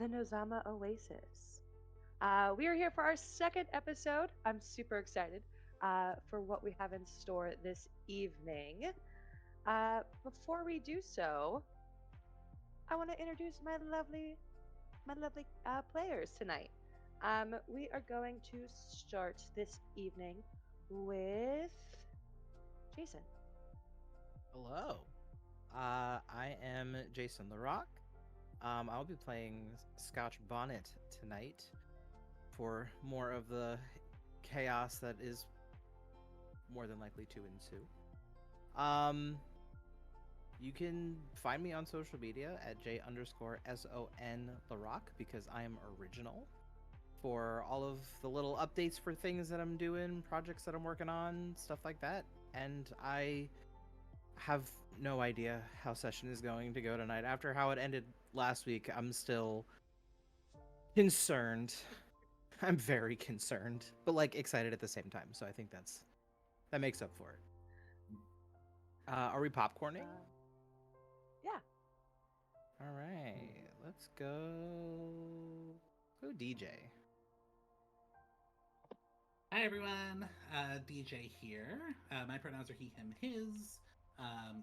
the Nozama Oasis. We are here for our second episode. I'm super excited for what we have in store this evening. Before we do so, I want to introduce my lovely players tonight. We are going to start this evening with Jason. Hello. I am Jason Larock. I'll be playing Scotch Bonnet tonight for more of the chaos that is more than likely to ensue. Um, you can find me on social media at J_SON Larock because I am original for all of the little updates for things that I'm doing, projects that I'm working on, stuff like that. And I have no idea how session is going to go tonight. After how it ended last week, I'm still concerned. I'm very concerned, but like excited at the same time. So I think that makes up for it. Are we popcorning? Yeah. All right, let's go. Go DJ. Hi everyone, DJ here. My pronouns are he, him, his.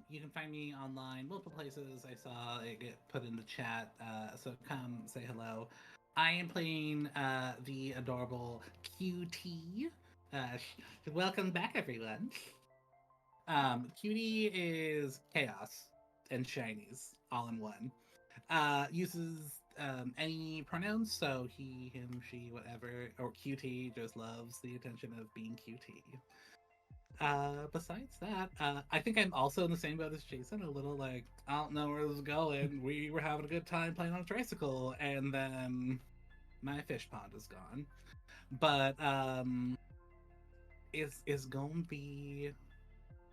You can find me online multiple places. I saw it get put in the chat, so come say hello. I am playing the adorable QT. Welcome back, everyone. QT is chaos and shinies all in one. Uses any pronouns, so he, him, she, whatever, or QT just loves the attention of being QT. Besides that, I think I'm also in the same boat as Jason, a little like, I don't know where this is going. We were having a good time playing on a tricycle, and then my fish pond is gone. But is going to be,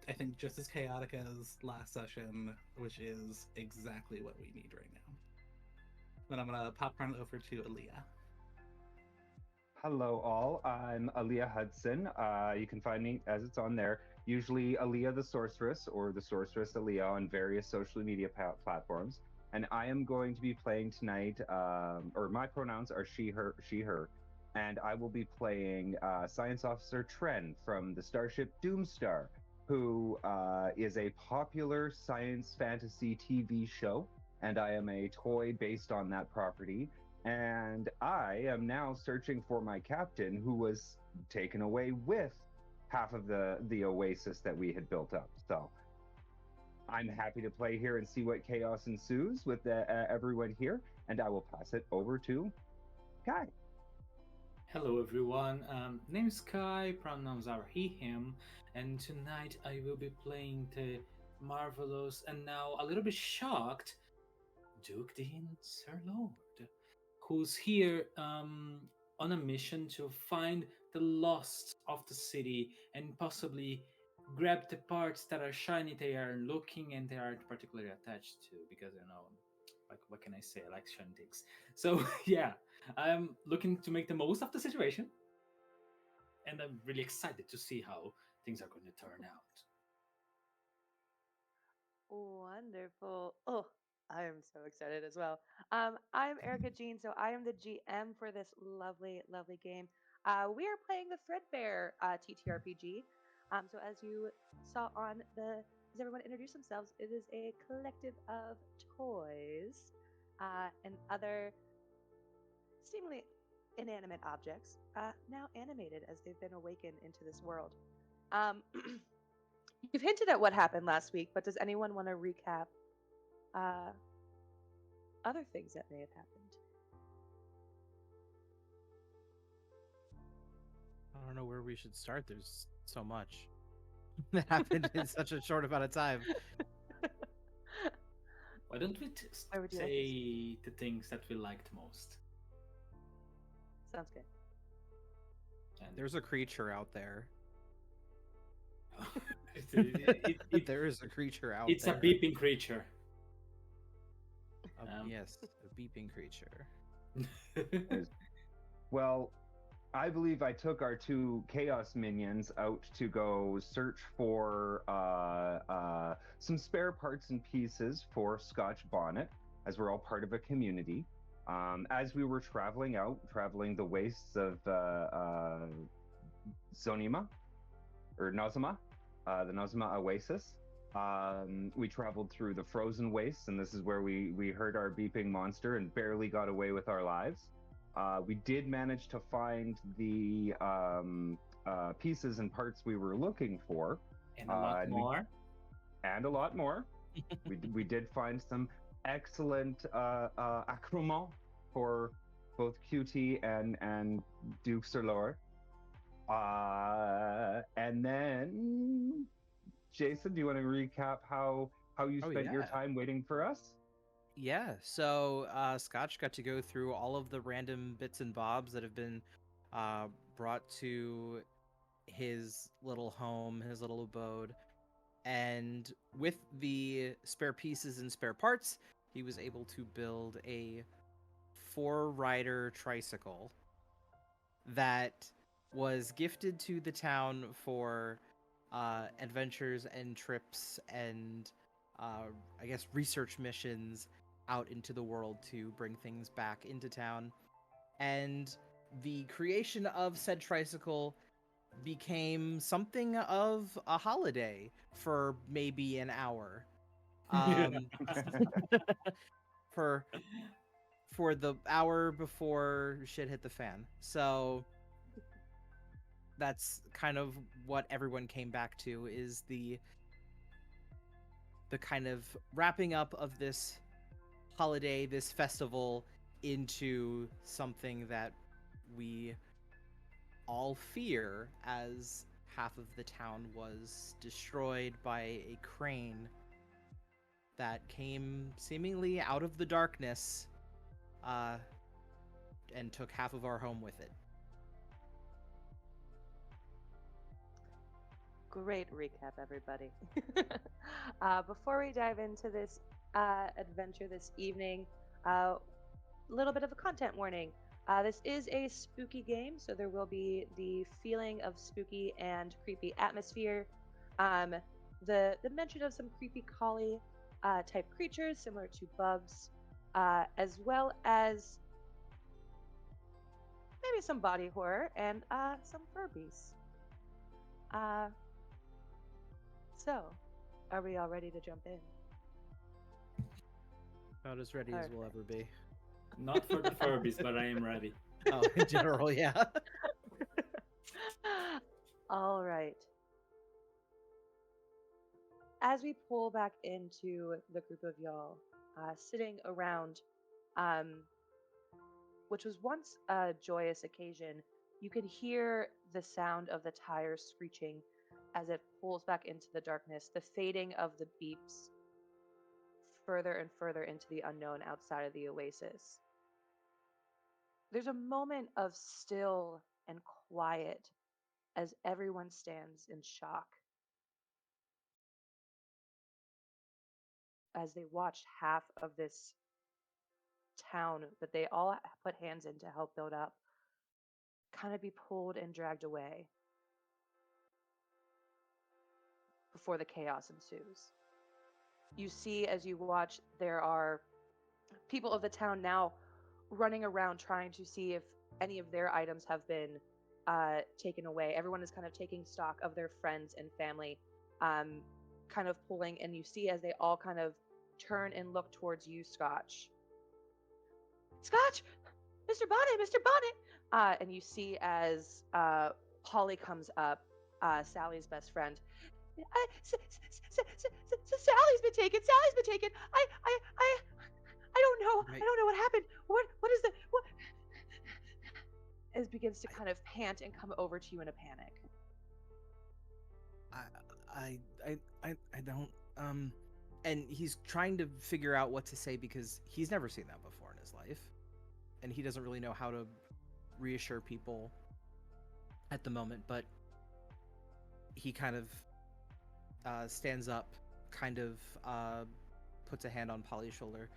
I think, just as chaotic as last session, which is exactly what we need right now. Then I'm gonna popcorn over to Aaliyah. Hello, all. I'm Aaliyah Hudson. You can find me as it's on there, usually Aaliyah the Sorceress or the Sorceress Aaliyah on various social media platforms. And I am going to be playing tonight, or my pronouns are she, her. And I will be playing Science Officer Tren from the starship Doomstar, who is a popular science fantasy TV show. And I am a toy based on that property. And I am now searching for my captain who was taken away with half of the Oasis that we had built up. So I'm happy to play here and see what chaos ensues with everyone here. And I will pass it over to Kai. Hello everyone, name is Kai, pronouns are he, him, and tonight I will be playing the marvelous and now a little bit shocked Duke Dean Sir Lord, who's here on a mission to find the lost of the city and possibly grab the parts that are shiny they are looking and they aren't particularly attached to, because like what can I say, I like shiny things. So yeah, I'm looking to make the most of the situation, and I'm really excited to see how things are going to turn out. Wonderful. Oh, I am so excited as well. I'm Erica Jean, so I am the GM for this lovely game. We are playing the Threadbare TTRPG. So as you saw on as everyone introduced themselves, it is a collective of toys and other seemingly inanimate objects, now animated as they've been awakened into this world. You've hinted at what happened last week, but does anyone want to recap other things that may have happened? I don't know where we should start. There's so much that happened in such a short amount of time. Why don't we Why would you like say the things that we liked most? Sounds good. And There's a creature out there. There is a creature out it's there. a beeping creature. Yes, a beeping creature. Well, I believe I took our two chaos minions out to go search for some spare parts and pieces for Scotch Bonnet, as we're all part of a community. As we were traveling the wastes of Zonima or Nozama, the Nozama Oasis. We traveled through the frozen wastes, and this is where we heard our beeping monster and barely got away with our lives. We did manage to find the pieces and parts we were looking for, And a lot more. and a lot more. we did find some excellent accoutrement for both QT and Duke Sir Lord. And then, Jason, do you want to recap how you Oh, spent your yeah. time waiting for us? Yeah, so Scotch got to go through all of the random bits and bobs that have been brought to his little home, his little abode. And with the spare pieces and spare parts, he was able to build a 4-rider tricycle that was gifted to the town for adventures and trips and I guess research missions out into the world to bring things back into town. And the creation of said tricycle became something of a holiday for maybe an hour. Um, for the hour before shit hit the fan. So that's kind of what everyone came back to, is the kind of wrapping up of this holiday, this festival, into something that we all fear, as half of the town was destroyed by a crane that came seemingly out of the darkness and took half of our home with it. Great recap, everybody. Before we dive into this adventure this evening, a little bit of a content warning. This is a spooky game, so there will be the feeling of spooky and creepy atmosphere. The mention of some creepy collie type creatures similar to bugs, as well as maybe some body horror and some Furbies. So, are we all ready to jump in? About as ready as we'll ever be. Not for the Furbies, but I am ready. Oh, in general, yeah. All right. As we pull back into the group of y'all sitting around, which was once a joyous occasion, you can hear the sound of the tires screeching as it pulls back into the darkness, the fading of the beeps further and further into the unknown outside of the oasis. There's a moment of still and quiet as everyone stands in shock as they watch half of this town that they all put hands in to help build up kind of be pulled and dragged away before the chaos ensues. You see, as you watch, there are people of the town now running around trying to see if any of their items have been taken away. Everyone is kind of taking stock of their friends and family, kind of pulling, and you see as they all kind of turn and look towards you, Scotch. Scotch! Mr. Bonnet! Mr. Bonnet! And you see as Polly comes up, Sally's best friend. Sally's been taken. Sally's been taken. I don't know. Right. I don't know what happened. What is the what? As begins to kind of pant and come over to you in a panic. I don't and he's trying to figure out what to say because he's never seen that before in his life, and he doesn't really know how to reassure people at the moment. But he kind of stands up, kind of puts a hand on Polly's shoulder.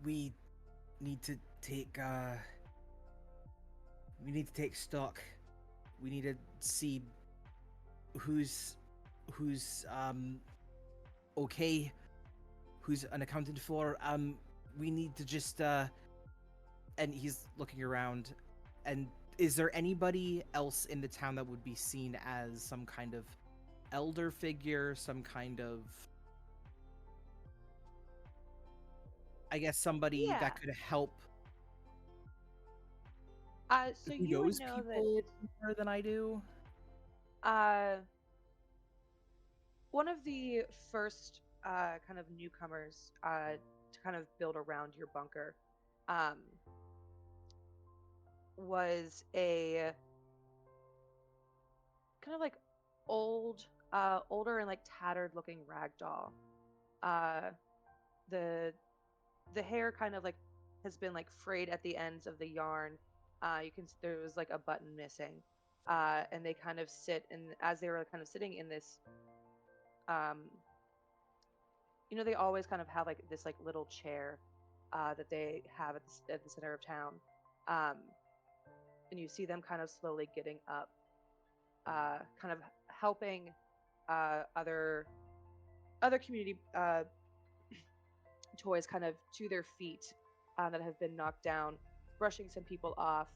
We need to take stock. We need to see who's okay who's unaccounted for. We need to just and he's looking around. And is there anybody else in the town that would be seen as some kind of elder figure, some kind of, I guess, somebody Yeah. that could help? So Who you would knows know that people more than I do? uh, one of the first kind of newcomers to kind of build around your bunker um, was a kind of like older and like tattered looking rag doll. Uh, the the hair kind of like has been like frayed at the ends of the yarn. There was like a button missing, and they kind of sit and as they were kind of sitting in this, um, they always kind of have like this like little chair that they have at the center of town, um, and you see them kind of slowly getting up, kind of helping other community toys kind of to their feet that have been knocked down, brushing some people off.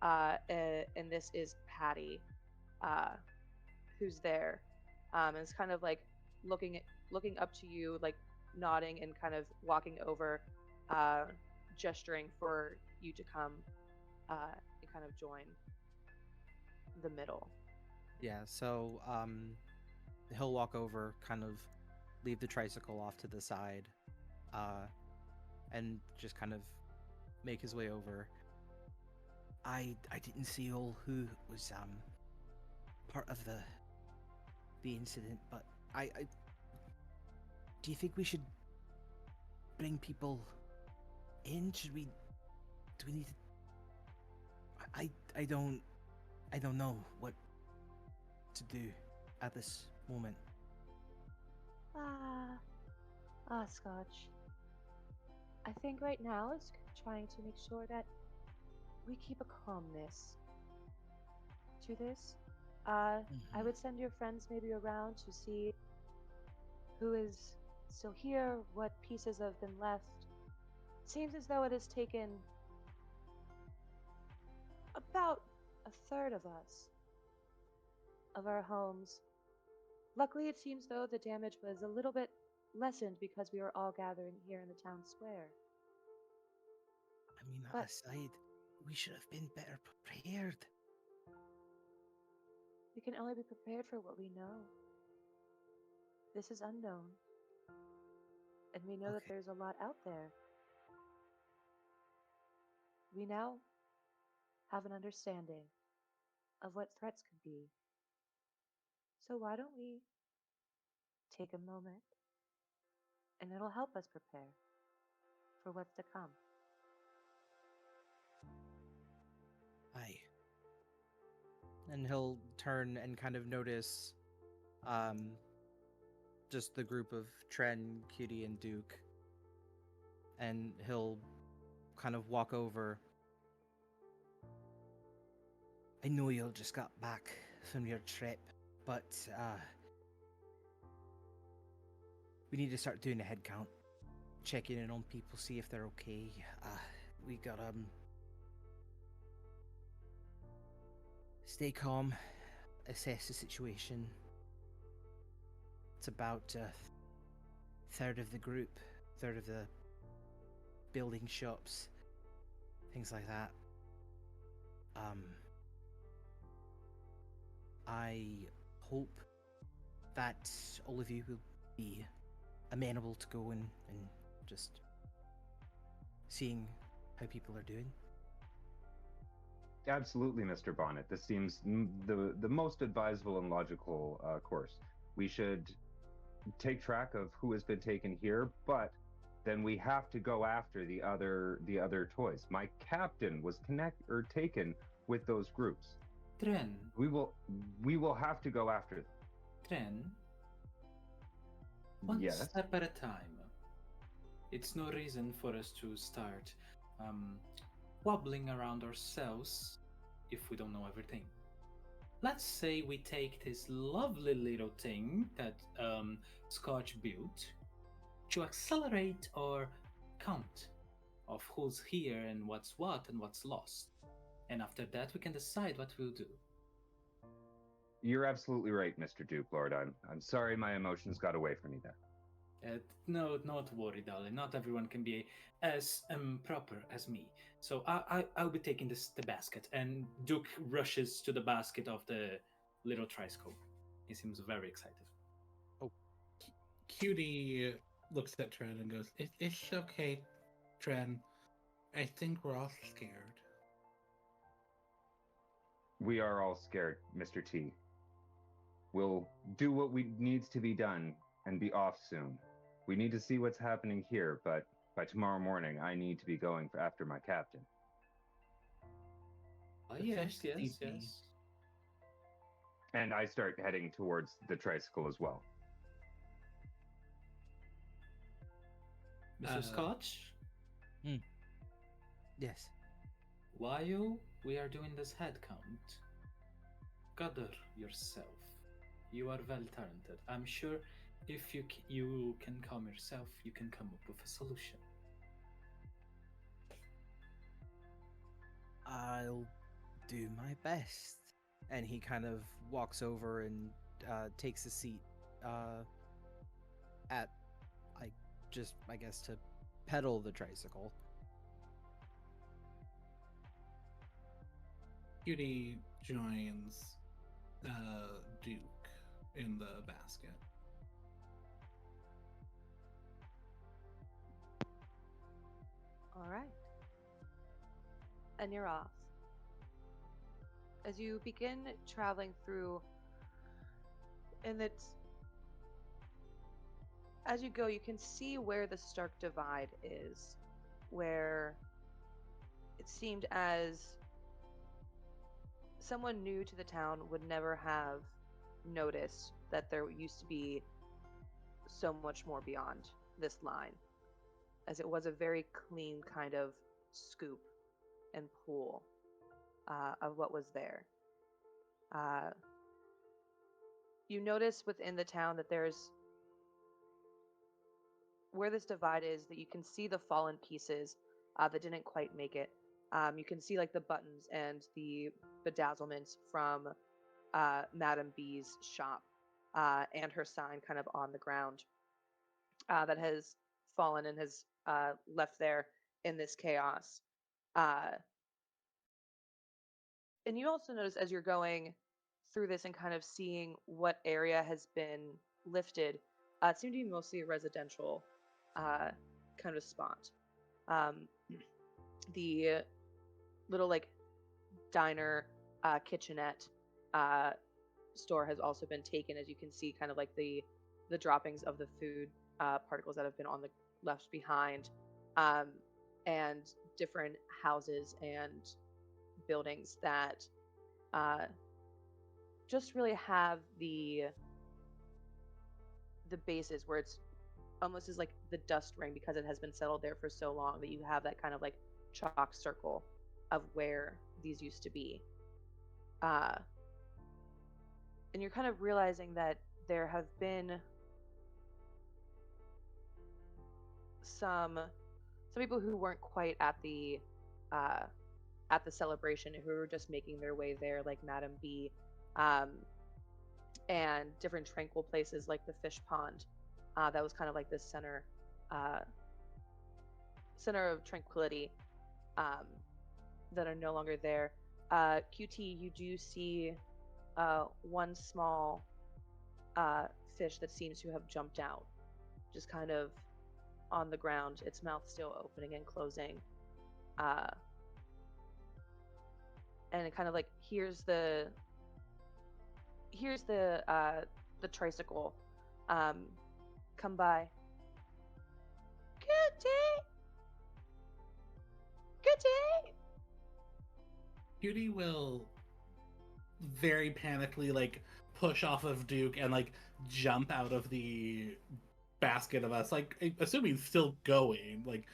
And this is Patty, uh, who's there, and it's kind of like looking up to you, like nodding and kind of walking over, uh, gesturing for you to come and kind of join the middle. Yeah, so he'll walk over, kind of leave the tricycle off to the side, uh, and just kind of make his way over. I didn't see all who was part of the incident, but I do you think we should bring people in? Should we? Do we need to? I don't know what to do at this moment. Ah, Scotch. I think right now it's trying to make sure that we keep a calmness to this. I Mhm. would send your friends maybe around to see who is still here, what pieces have been left. Seems as though it has taken about a third of us, of our homes. Luckily, it seems though the damage was a little bit lessened because we were all gathering here in the town square. I mean, that But aside, we should have been better prepared. we can only be prepared for what we know. This is unknown, and we know that Okay. there's a lot out there. We now have an understanding of what threats could be. So why don't we take a moment and it'll help us prepare for what's to come? Aye. And he'll turn and kind of notice um just the group of Tren, Cutie, and Duke, and he'll kind of walk over. I know you all just got back from your trip, but we need to start doing a head count, checking in on people, see if they're okay. We got stay calm, assess the situation. It's about a third of the group, third of the building shops, things like that. I hope that all of you will be amenable to going and just seeing how people are doing. Absolutely, Mr. Bonnet. This seems the most advisable and logical course. We should take track of who has been taken here, but then we have to go after the other toys. My captain was taken with those groups. Tren, We will have to go after them. Tren, one Yes. step at a time. It's no reason for us to start um, wobbling around ourselves if we don't know everything. Let's say we take this lovely little thing that Scotch built. to accelerate our count of who's here and what's what and what's lost. And after that, we can decide what we'll do. You're absolutely right, Mr. Duke Lord. I'm sorry my emotions got away from me there. No, not worry, darling. Not everyone can be as proper as me. So I'll be taking the basket, and Duke rushes to the basket of the little tricycle. He seems very excited. Cutie looks at Tren and goes, It's okay, Tren. I think we're all scared. We are all scared, Mr. T. We'll do what needs to be done and be off soon. We need to see what's happening here, but by tomorrow morning, I need to be going after my captain. Yes. Sleepy. And I start heading towards the tricycle as well. Mr. Scotch, Yes. while we are doing this head count, gather yourself. You are very talented. I'm sure if you can calm yourself, you can come up with a solution. I'll do my best. And he kind of walks over and takes a seat at, I guess, to pedal the tricycle. Cutie joins Duke in the basket. All right. And you're off. As you begin traveling through, and as you go, you can see where the Stark Divide is, where it seemed as someone new to the town would never have noticed that there used to be so much more beyond this line, as it was a very clean kind of scoop and pool of what was there. You notice within the town that there's where this divide is, that you can see the fallen pieces that didn't quite make it. You can see like the buttons and the bedazzlements from Madame B's shop and her sign kind of on the ground that has fallen and has left there in this chaos. And you also notice as you're going through this and kind of seeing what area has been lifted, it seemed to be mostly a residential kind of spot. The little like diner kitchenette store has also been taken, as you can see kind of like the droppings of the food particles that have been on the left behind, and different houses and buildings that just really have the bases where it's almost as like the dust ring, because it has been settled there for so long, that you have that kind of like chalk circle of where these used to be. And you're kind of realizing that there have been some people who weren't quite at the celebration, who were just making their way there, like Madame B, and different tranquil places like the fish pond. That was kind of like this center of tranquility, that are no longer there. QT, you do see one small fish that seems to have jumped out, just kind of on the ground, its mouth still opening and closing. And it kind of like here's the tricycle come by. Kitty! Cutie will very panically like push off of Duke and like jump out of the basket of us, like assuming still going. Like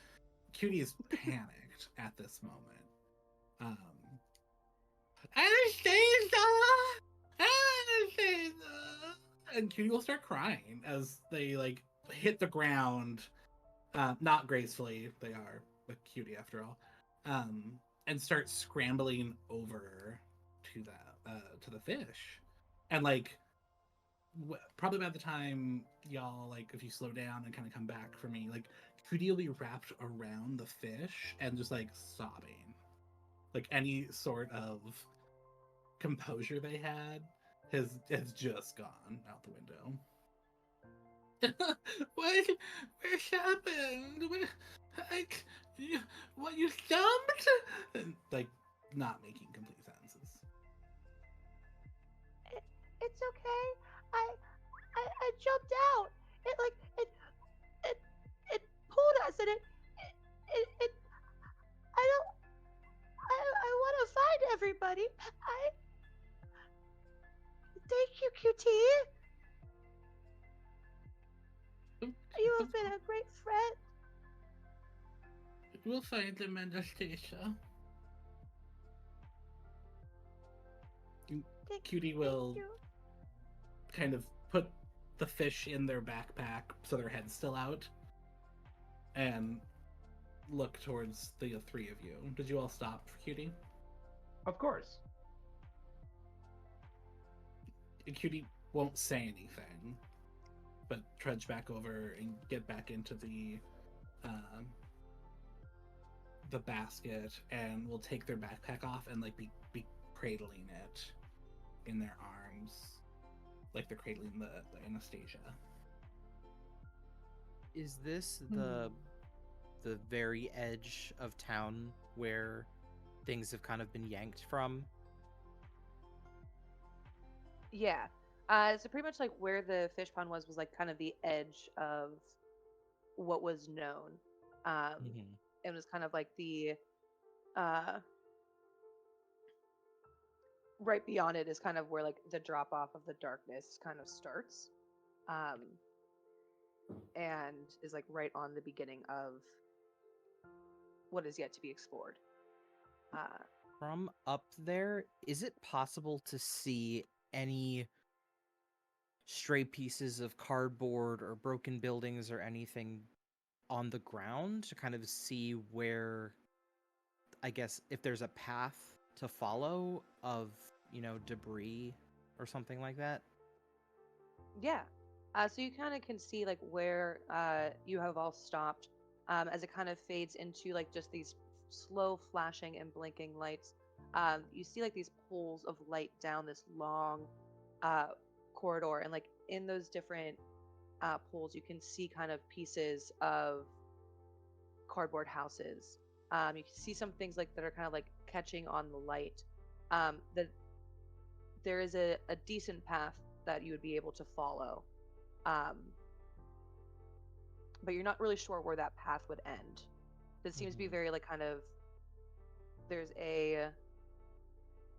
Cutie is panicked at this moment. Anastasia! Anastasia! And Cutie will start crying as they like hit the ground, not gracefully. They are a cutie after all, and start scrambling over to the fish, and like probably by the time y'all, like, if you slow down and kind of come back for me, like Cootie will be wrapped around the fish and just like sobbing, like any sort of composure they had has just gone out the window. what happened? What, you jumped? And, like, not making complete sentences. It's okay. I jumped out. It it pulled us, and it I don't I want to find everybody. I Thank you, QT. You have been a great friend. We'll find them, Anastasia. Cutie will kind of put the fish in their backpack so their head's still out and look towards the three of you. Did you all stop for Cutie? Of course. Cutie won't say anything, but trudge back over and get back into the basket, and will take their backpack off and like be cradling it in their arms, like they're cradling the Anastasia. Is this the very edge of town where things have kind of been yanked from? Yeah. So pretty much like where the fish pond was like kind of the edge of what was known. It was kind of like the right beyond it is kind of where like the drop off of the darkness kind of starts. And is like right on the beginning of what is yet to be explored. From up there, is it possible to see any stray pieces of cardboard or broken buildings or anything on the ground to kind of see where, I guess, if there's a path to follow of, debris or something like that? Yeah. So you kind of can see like where you have all stopped as it kind of fades into like just these slow flashing and blinking lights. You see like these poles of light down this long corridor, and like in those different poles, you can see kind of pieces of cardboard houses. You can see some things like that are kind of like catching on the light. That there is a decent path that you would be able to follow. But you're not really sure where that path would end. It seems to be very like kind of, there's a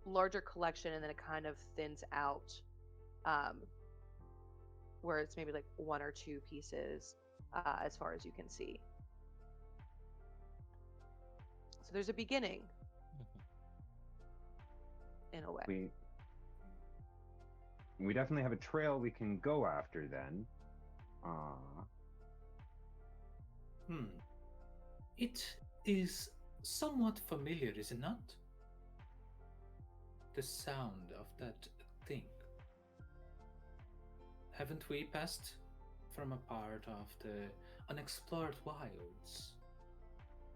larger collection and then it kind of thins out, where it's maybe like one or two pieces as far as you can see. So there's a beginning in a way. We definitely have a trail we can go after then. It is somewhat familiar, is it not? The sound of that thing. Haven't we passed from a part of the unexplored wilds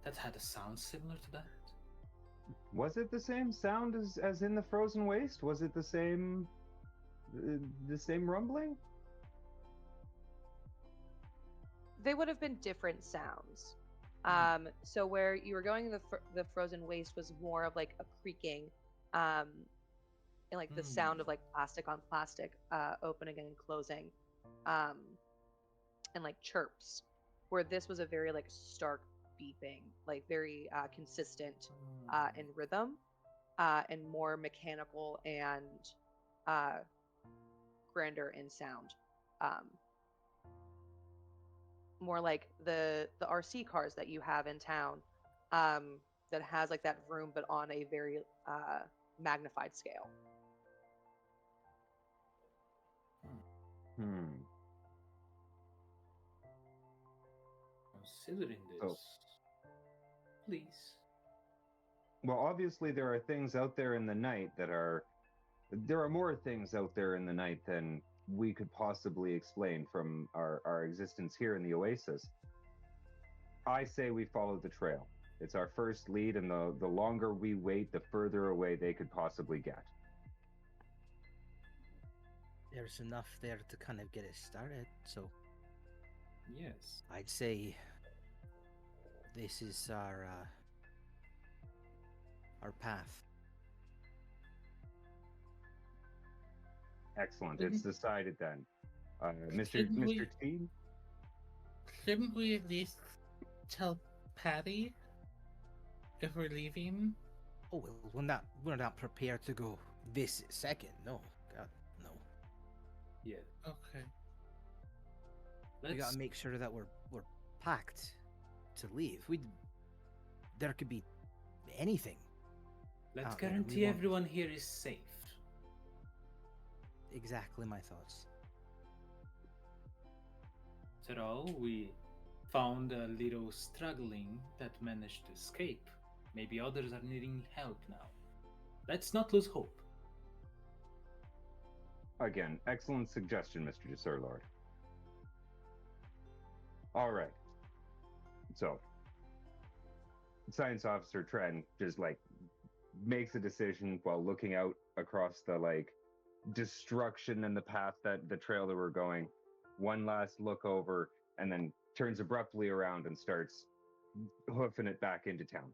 that had a sound similar to that? Was it the same sound as in the frozen waste? Was it the same rumbling? They would have been different sounds. So where you were going, the frozen waste was more of like a creaking, and like the sound of like plastic on plastic opening and closing, and like chirps. Where this was a very like stark beeping, like very consistent in rhythm, and more mechanical and grander in sound. More like the RC cars that you have in town, that has like that vroom, but on a very magnified scale. considering So, this. Please. well, obviously there are things out there in the night that are. There are more things out there in the night than we could possibly explain from our existence here in the Oasis. I say we follow the trail. It's our first lead, and the longer we wait, the further away they could possibly get. There's enough there to kind of get it started, so Yes. I'd say this is our path. Excellent. It's Shouldn't, decided then. Mr. shouldn't Mr. we T, shouldn't we at least tell Patty if we're leaving? Oh well, we're not prepared to go this second. No, God, no. Yeah. Okay. We Let's gotta make sure that we're packed to leave. There could be anything. let's out there. We guarantee want- everyone here is safe. Exactly my thoughts. So we found a little struggling that managed to escape. Maybe others are needing help now. Let's not lose hope. again, excellent suggestion, Mr. Jesur Lord. All right. So, Science Officer Tren just like makes a decision while looking out across the like destruction and the path that the trail that we're going. One last look over, and then turns abruptly around and starts hoofing it back into town.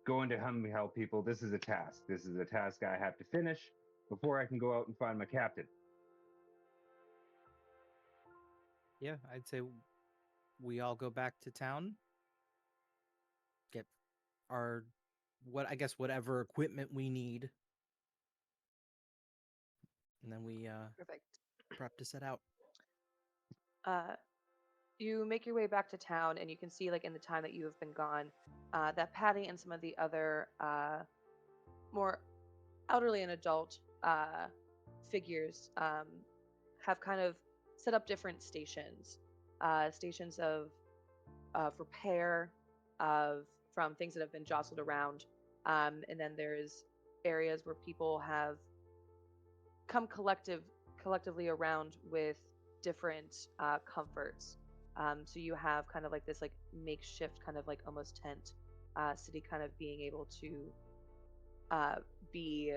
Going to help people. This is a task. This is a task I have to finish before I can go out and find my captain. Yeah, I'd say we all go back to town. Get our whatever equipment we need, and then we Perfect. prep to set out. You make your way back to town, and you can see, like, in the time that you have been gone, that Patty and some of the other more elderly and adult figures have kind of set up different stations, stations of repair, from things that have been jostled around, and then there's areas where people have come collectively around with different comforts. So you have kind of like this like makeshift kind of like almost tent city kind of being able to uh, be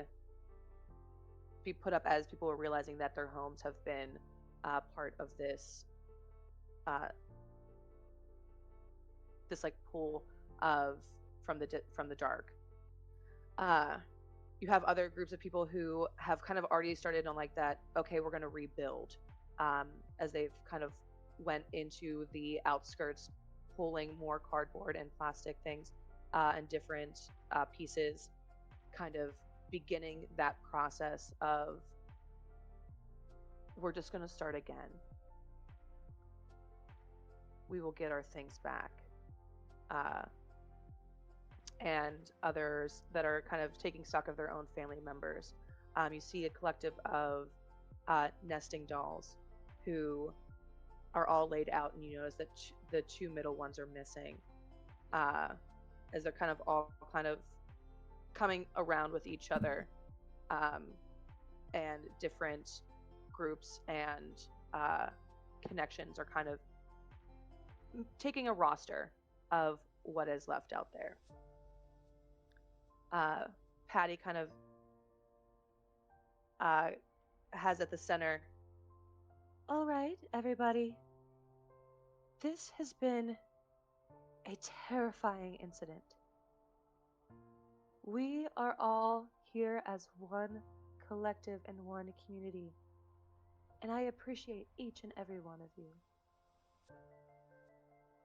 put up as people are realizing that their homes have been part of uh, this like pool of from the dark. Uh, you have other groups of people who have kind of already started on like that. Okay, we're going to rebuild, as they've kind of went into the outskirts, pulling more cardboard and plastic things and different pieces, kind of beginning that process of we're just going to start again. We will get our things back. And others that are kind of taking stock of their own family members. You see a collective of nesting dolls who are all laid out, and you notice that the two middle ones are missing, as they're kind of all kind of coming around with each other, and different groups and connections are kind of taking a roster of what is left out there. Patty kind of has at the center, all right, everybody, this has been a terrifying incident. We are all here as one collective and one community, and I appreciate each and every one of you.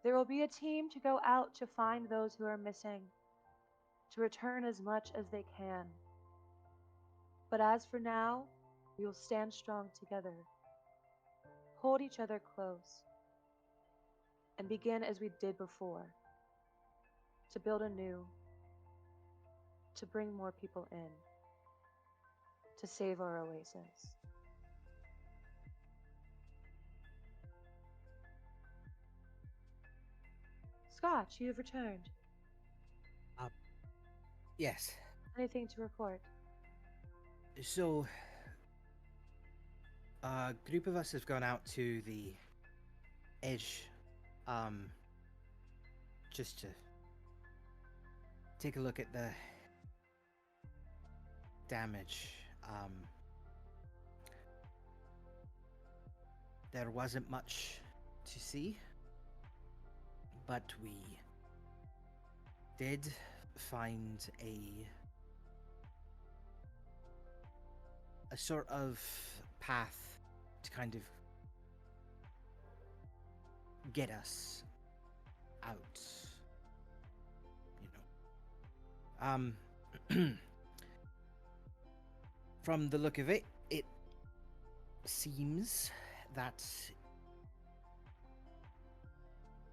There will be a team to go out to find those who are missing, to return as much as they can. But as for now, we will stand strong together, hold each other close, and begin as we did before, to build anew, to bring more people in, to save our oasis. Scotch, you have returned. Yes. Anything to report? So, a group of us have gone out to the edge, just to take a look at the damage. There wasn't much to see, but we did find a sort of path to kind of get us out. You know. From the look of it, it seems that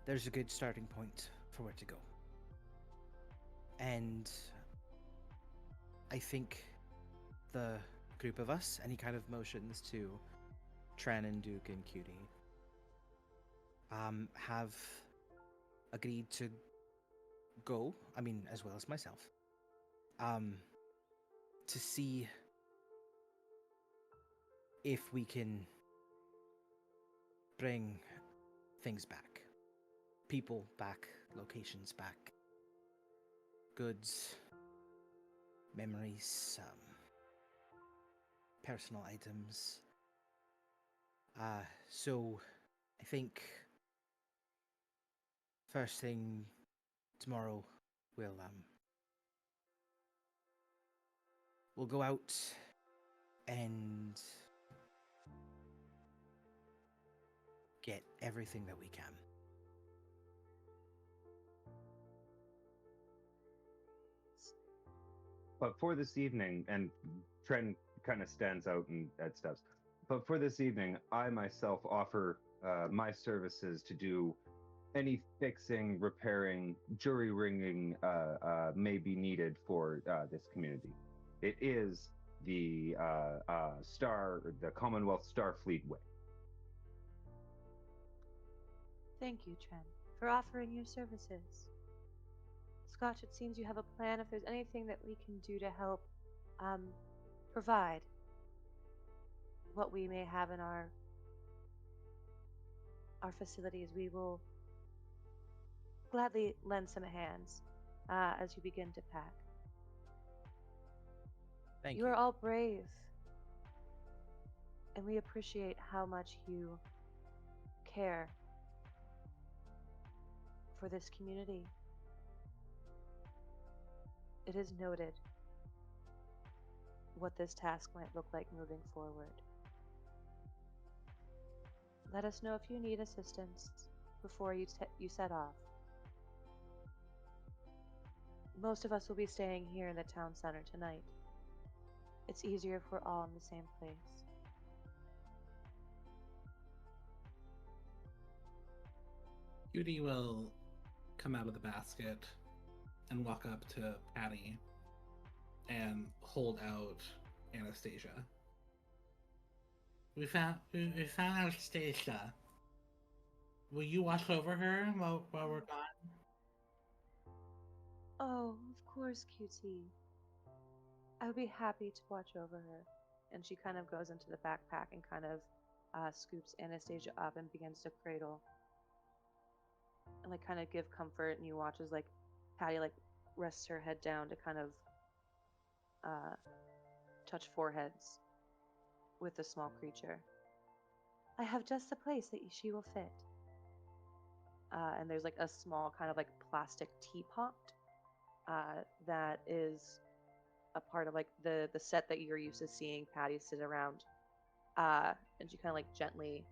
there's a good starting point for where to go. And I think the group of us, and he kind of motions to Tren and Duke and Cutie, have agreed to go, I mean, as well as myself, to see if we can bring things back. People back, locations back, goods, memories, personal items. So I think first thing tomorrow we'll go out and get everything that we can. But for this evening, and Tren kind of stands out and steps. But for this evening, I myself offer my services to do any fixing, repairing, jury ringing may be needed for this community. It is the the Commonwealth Starfleet way. Thank you, Tren, for offering your services. Scotch, it seems you have a plan if there's anything that we can do to help provide what we may have in our facilities. We will gladly lend some hands as you begin to pack. Thank You you. are all brave, and we appreciate how much you care for this community. It is noted what this task might look like moving forward. Let us know if you need assistance before you set off. Most of us will be staying here in the town center tonight. It's easier if we're all in the same place. Cutie will come out of the basket and walk up to Patty and hold out Anastasia. We found Anastasia. Will you watch over her while we're gone? Oh, of course, QT. I would be happy to watch over her. And she kind of goes into the backpack and kind of scoops Anastasia up and begins to cradle and like kind of give comfort. And you watch as like Patty like rests her head down to kind of touch foreheads with the small creature. I have just the place that she will fit. And there's like a small kind of like plastic teapot that is a part of like the set that you're used to seeing Patty sit around. And she kind of like gently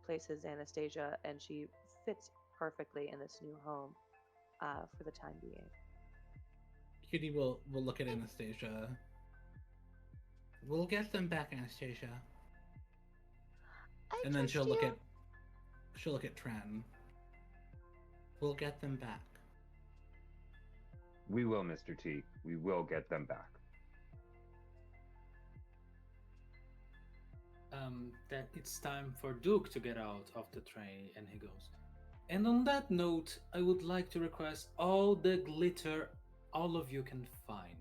places Anastasia, and she fits perfectly in this new home for the time being. Cutie will look at Anastasia. We'll get them back, Anastasia. And then she'll look at Tren. We'll get them back. We will, Mr. T. We will get them back. Then it's time for Duke to get out of the train, and he goes, And on that note, I would like to request all the glitter all of you can find.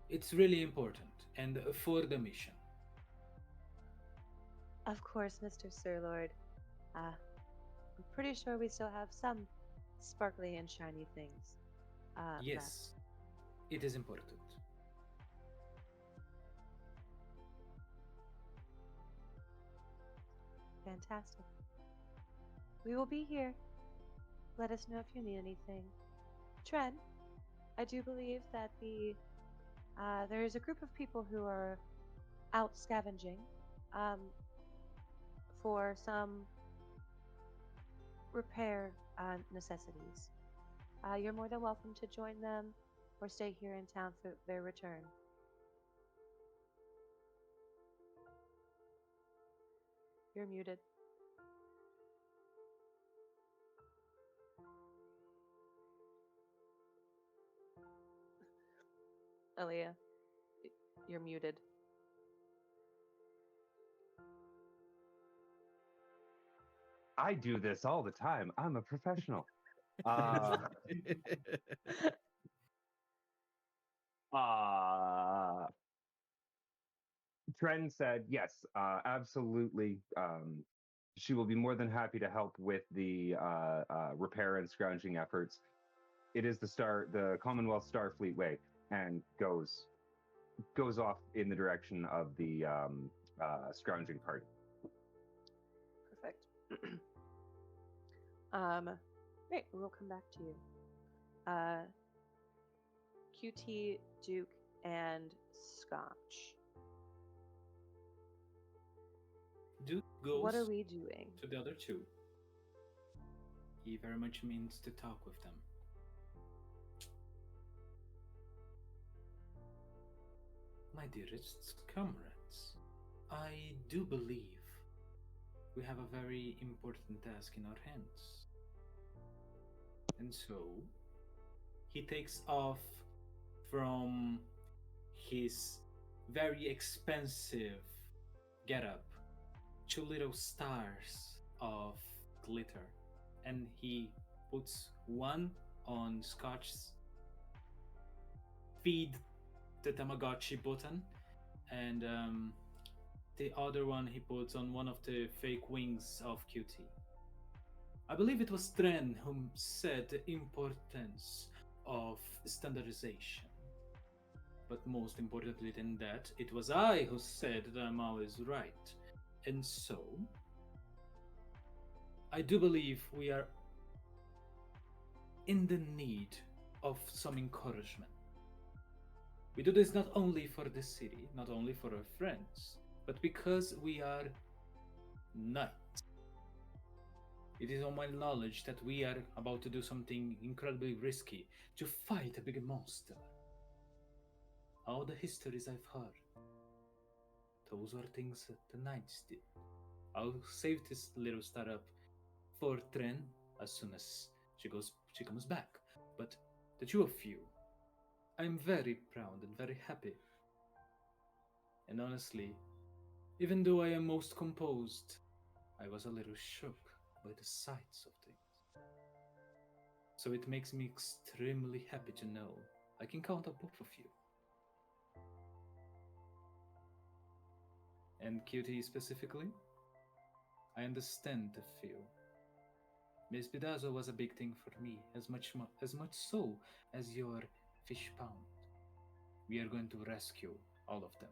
It's really important and for the mission. Of course, Mr. Sirlord. I'm pretty sure we still have some sparkly and shiny things left. Yes, it is important. Fantastic. We will be here. Let us know if you need anything. Tren, I do believe that there is a group of people who are out scavenging um, for some repair necessities. You're more than welcome to join them or stay here in town for their return. You're muted. Aaliyah, you're muted. I do this all the time. I'm a professional. Uh, uh, Tren said, yes, absolutely. She will be more than happy to help with the repair and scrounging efforts. It is the Commonwealth Starfleet way, and goes off in the direction of the scrounging party. Perfect. Great. We'll come back to you. QT, Duke, and Scotch. Duke goes What are we doing? to the other two. He very much means to talk with them. My dearest comrades, I do believe we have a very important task in our hands. And so, he takes off from his very expensive getup 2 little stars of glitter, and he puts one on Scotch's feed the Tamagotchi button, and the other one he puts on one of the fake wings of QT. I believe it was Tren who said the importance of standardization. But most importantly than that, it was I who said that I'm always right. And so, I do believe we are in the need of some encouragement. We do this not only for the city, not only for our friends, but because we are knights. It is on my knowledge that we are about to do something incredibly risky to fight a big monster. All the histories I've heard, those are things that the knights did. I'll save this little startup for Tren as soon as she comes back. But the two of you, I'm very proud and very happy. And honestly, even though I am most composed, I was a little shook by the sights of things. So it makes me extremely happy to know I can count on both of you. And QT specifically, I understand the feel. Miss Bedazo was a big thing for me, as much so as your fish pound. We are going to rescue all of them.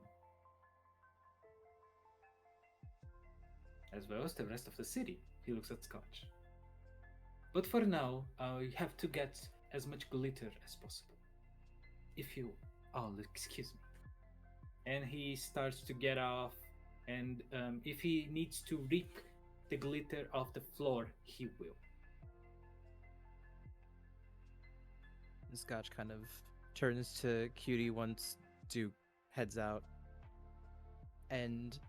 As well as the rest of the city. He looks at Scotch. But for now, I have to get as much glitter as possible. If you all excuse me. And he starts to get off, and if he needs to rake the glitter off the floor, he will. Scotch kind of turns to Cutie once Duke heads out and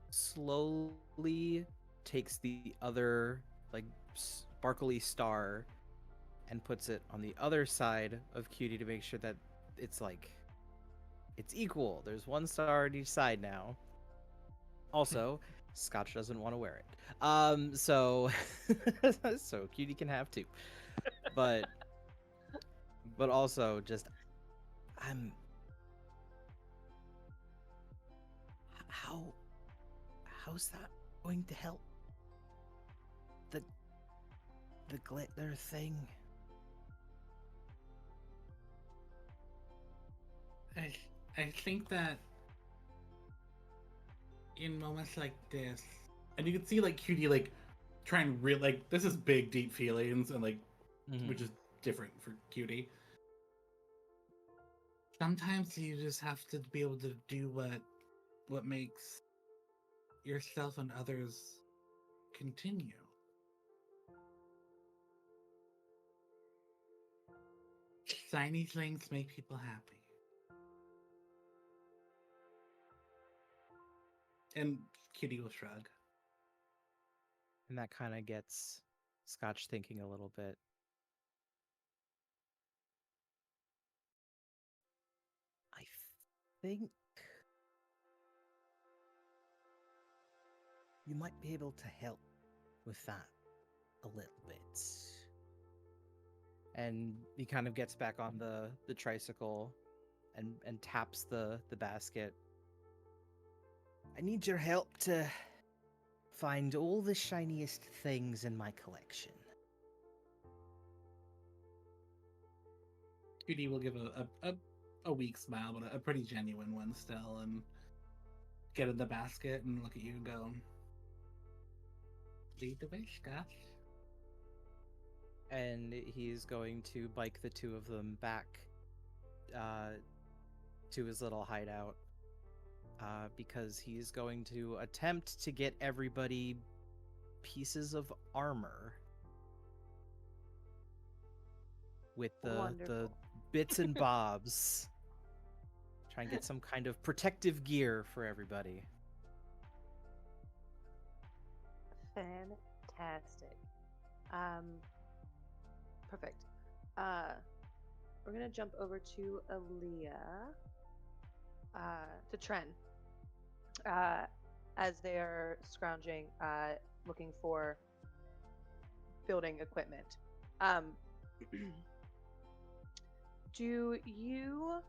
slowly takes the other like sparkly star and puts it on the other side of Cutie to make sure that it's equal. There's one star on each side now. Also, Scotch doesn't want to wear it. So so Cutie can have two. But also just I'm how how's that going to help the glitter thing? I I think that in moments like this, and you can see like Cutie like trying real like this is big deep feelings and like which is different for Cutie. Sometimes you just have to be able to do what makes yourself and others continue. Shiny things make people happy. And Kitty will shrug. And that kind of gets Scotch thinking a little bit. I think you might be able to help with that a little bit. And he kind of gets back on the tricycle and taps the basket. I need your help to find all the shiniest things in my collection. Cutie will give a weak smile, but a pretty genuine one still, and get in the basket and look at you and go, lead the way, Scott. And he's going to bike the two of them back to his little hideout because he's going to attempt to get everybody pieces of armor with the bits and bobs. Try and get some kind of protective gear for everybody. Fantastic. Perfect. We're gonna jump over to Aaliyah, to Tren, as they are scrounging, looking for building equipment. Do you?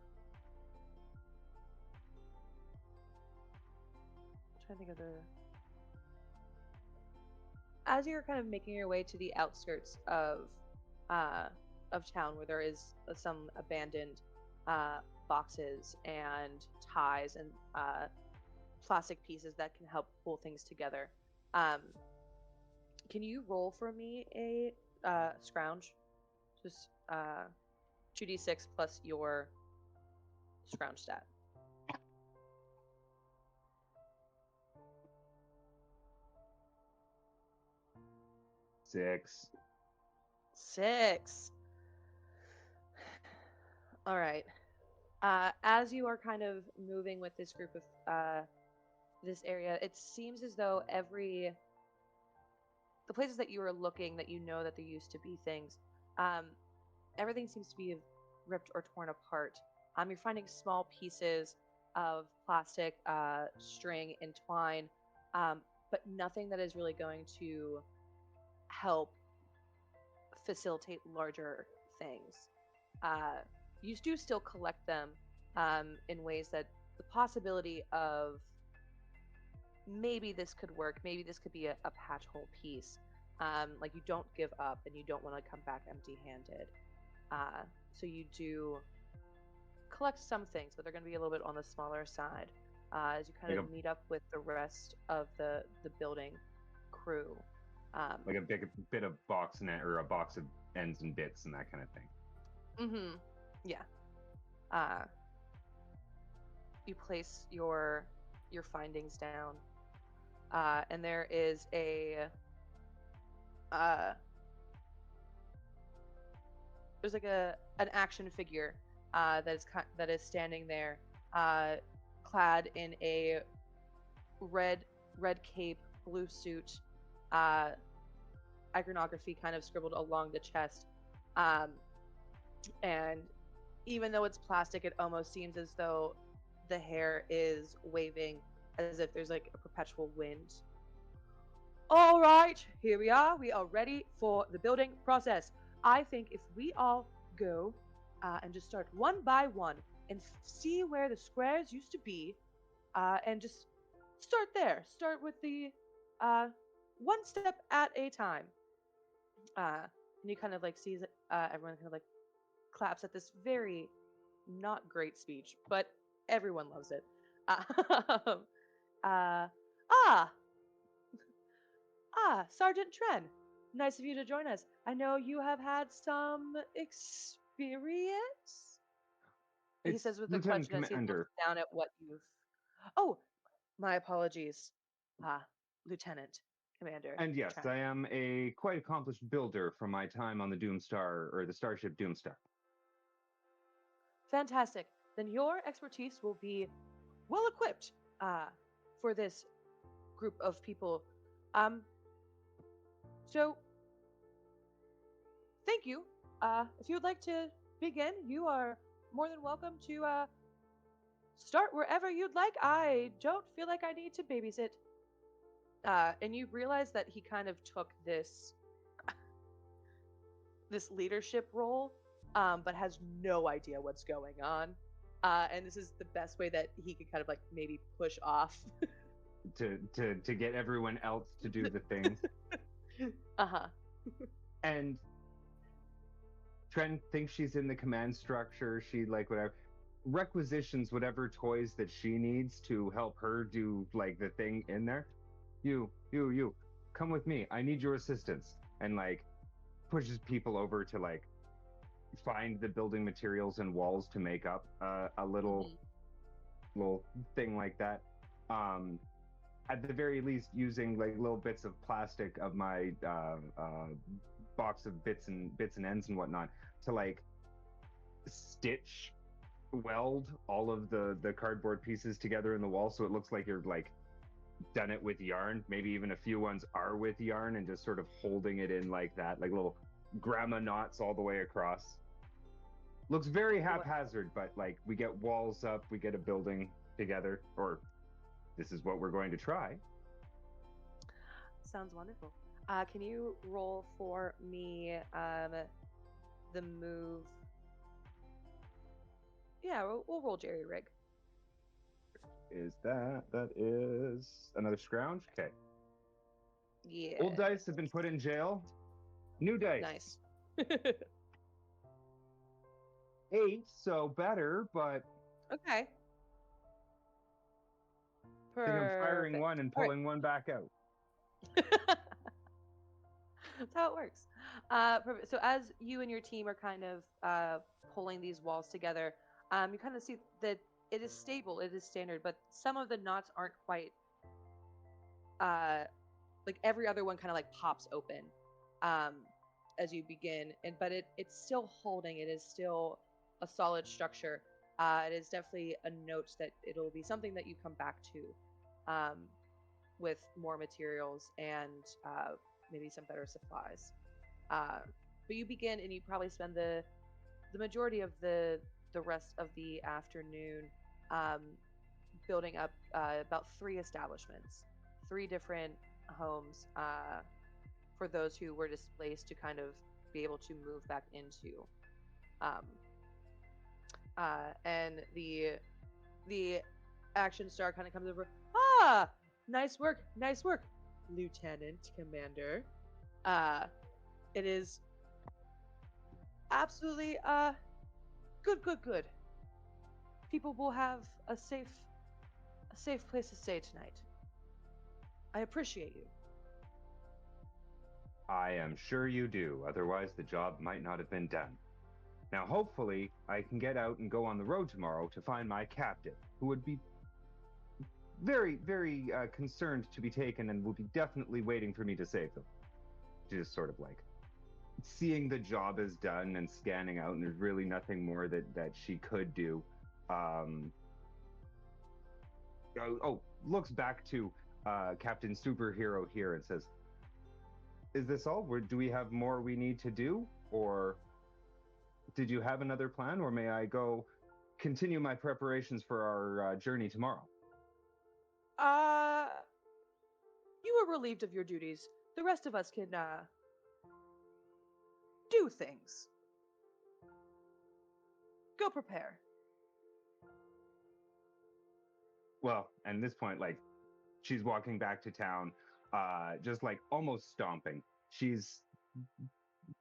I'm trying to think of the. As you're kind of making your way to the outskirts of town, where there is some abandoned boxes and ties and plastic pieces that can help pull things together. Can you roll for me a scrounge? Just 2d6 plus your scrounge stat. 6. 6. All right. As you are kind of moving with this group of this area, it seems as though the places that you are looking, that you know that there used to be things, everything seems to be ripped or torn apart. You're finding small pieces of plastic, string, and twine, but nothing that is really going to help facilitate larger things. You do still collect them in ways that the possibility of maybe this could work, maybe this could be a patch hole piece. Like, you don't give up and you don't want to come back empty-handed. So you do collect some things, but they're going to be a little bit on the smaller side as you kind of meet up with the rest of the building crew. Like a big bit of box net or a box of ends and bits and that kind of thing. Mm-hmm. Yeah. You place your findings down, and there is there's like an action figure that is standing there, clad in a red cape, blue suit, iconography kind of scribbled along the chest, and even though it's plastic, it almost seems as though the hair is waving, as if there's like a perpetual wind All right, here we are. We are ready for the building process. I think if we all go and just start one by one and see where the squares used to be, and just start there. Start with the uh, one step at a time. And you kind of like sees everyone kind of like claps at this very not great speech, but everyone loves it. Uh, uh, ah, Sergeant Tren. Nice of you to join us. I know you have had some experience. He It's says with a Lieutenant clutchness. He looks Commander. down at what you've. Oh, my apologies, Lieutenant Commander And yes, Tren. I am a quite accomplished builder from my time on the Doomstar or the starship Doomstar. Fantastic. Then your expertise will be well equipped for this group of people. Um, so thank you. If you would like to begin, you are more than welcome to start wherever you'd like. I don't feel like I need to babysit. And you realize that he kind of took this leadership role, but has no idea what's going on. And this is the best way that he could kind of like maybe push off. to get everyone else to do the things. Uh-huh. And Trent thinks she's in the command structure. She like whatever requisitions whatever toys that she needs to help her do like the thing in there. You, come with me. I need your assistance. And like pushes people over to like find the building materials and walls to make up a little thing like that. At the very least, using like little bits of plastic of my box of bits and ends and whatnot to like stitch weld all of the cardboard pieces together in the wall so it looks like you're like done it with yarn. Maybe even a few ones are with yarn and just sort of holding it in like that, like little grandma knots all the way across. Looks very haphazard, but like we get walls up, we get a building together, or this is what we're going to try. Sounds wonderful. Can you roll for me the move? Yeah, we'll roll jerry rig. Is that is another scrounge? Okay. Yeah. Old dice have been put in jail. New dice. Nice. 8, so better, but Okay. I think I'm firing Perfect. one and All right. pulling one back out. That's how it works. Perfect. So as you and your team are kind of pulling these walls together, you kind of see that it is stable, it is standard, but some of the knots aren't quite like every other one kind of like pops open um, as you begin, but it's still holding. It is still a solid structure. It is definitely a note that it'll be something that you come back to with more materials and maybe some better supplies. But you begin, and you probably spend the majority of the rest of the afternoon um, building up about 3 establishments, 3 different homes for those who were displaced to kind of be able to move back into. Um, and the action star kind of comes over. Ah, nice work, Lieutenant Commander. It is absolutely good. People will have a safe place to stay tonight. I appreciate you. I am sure you do. Otherwise, the job might not have been done. Now, hopefully, I can get out and go on the road tomorrow to find my captain, who would be very, very concerned to be taken and will be definitely waiting for me to save them. Just sort of like seeing the job is done and scanning out, and there's really nothing more that she could do. Looks back to Captain Superhero here and says, "Is this all? Do we have more we need to do, or did you have another plan, or may I go continue my preparations for our journey tomorrow?" You you're relieved of your duties, the rest of us can do things. Go prepare. Well, and this point, like, she's walking back to town, just like almost stomping. She's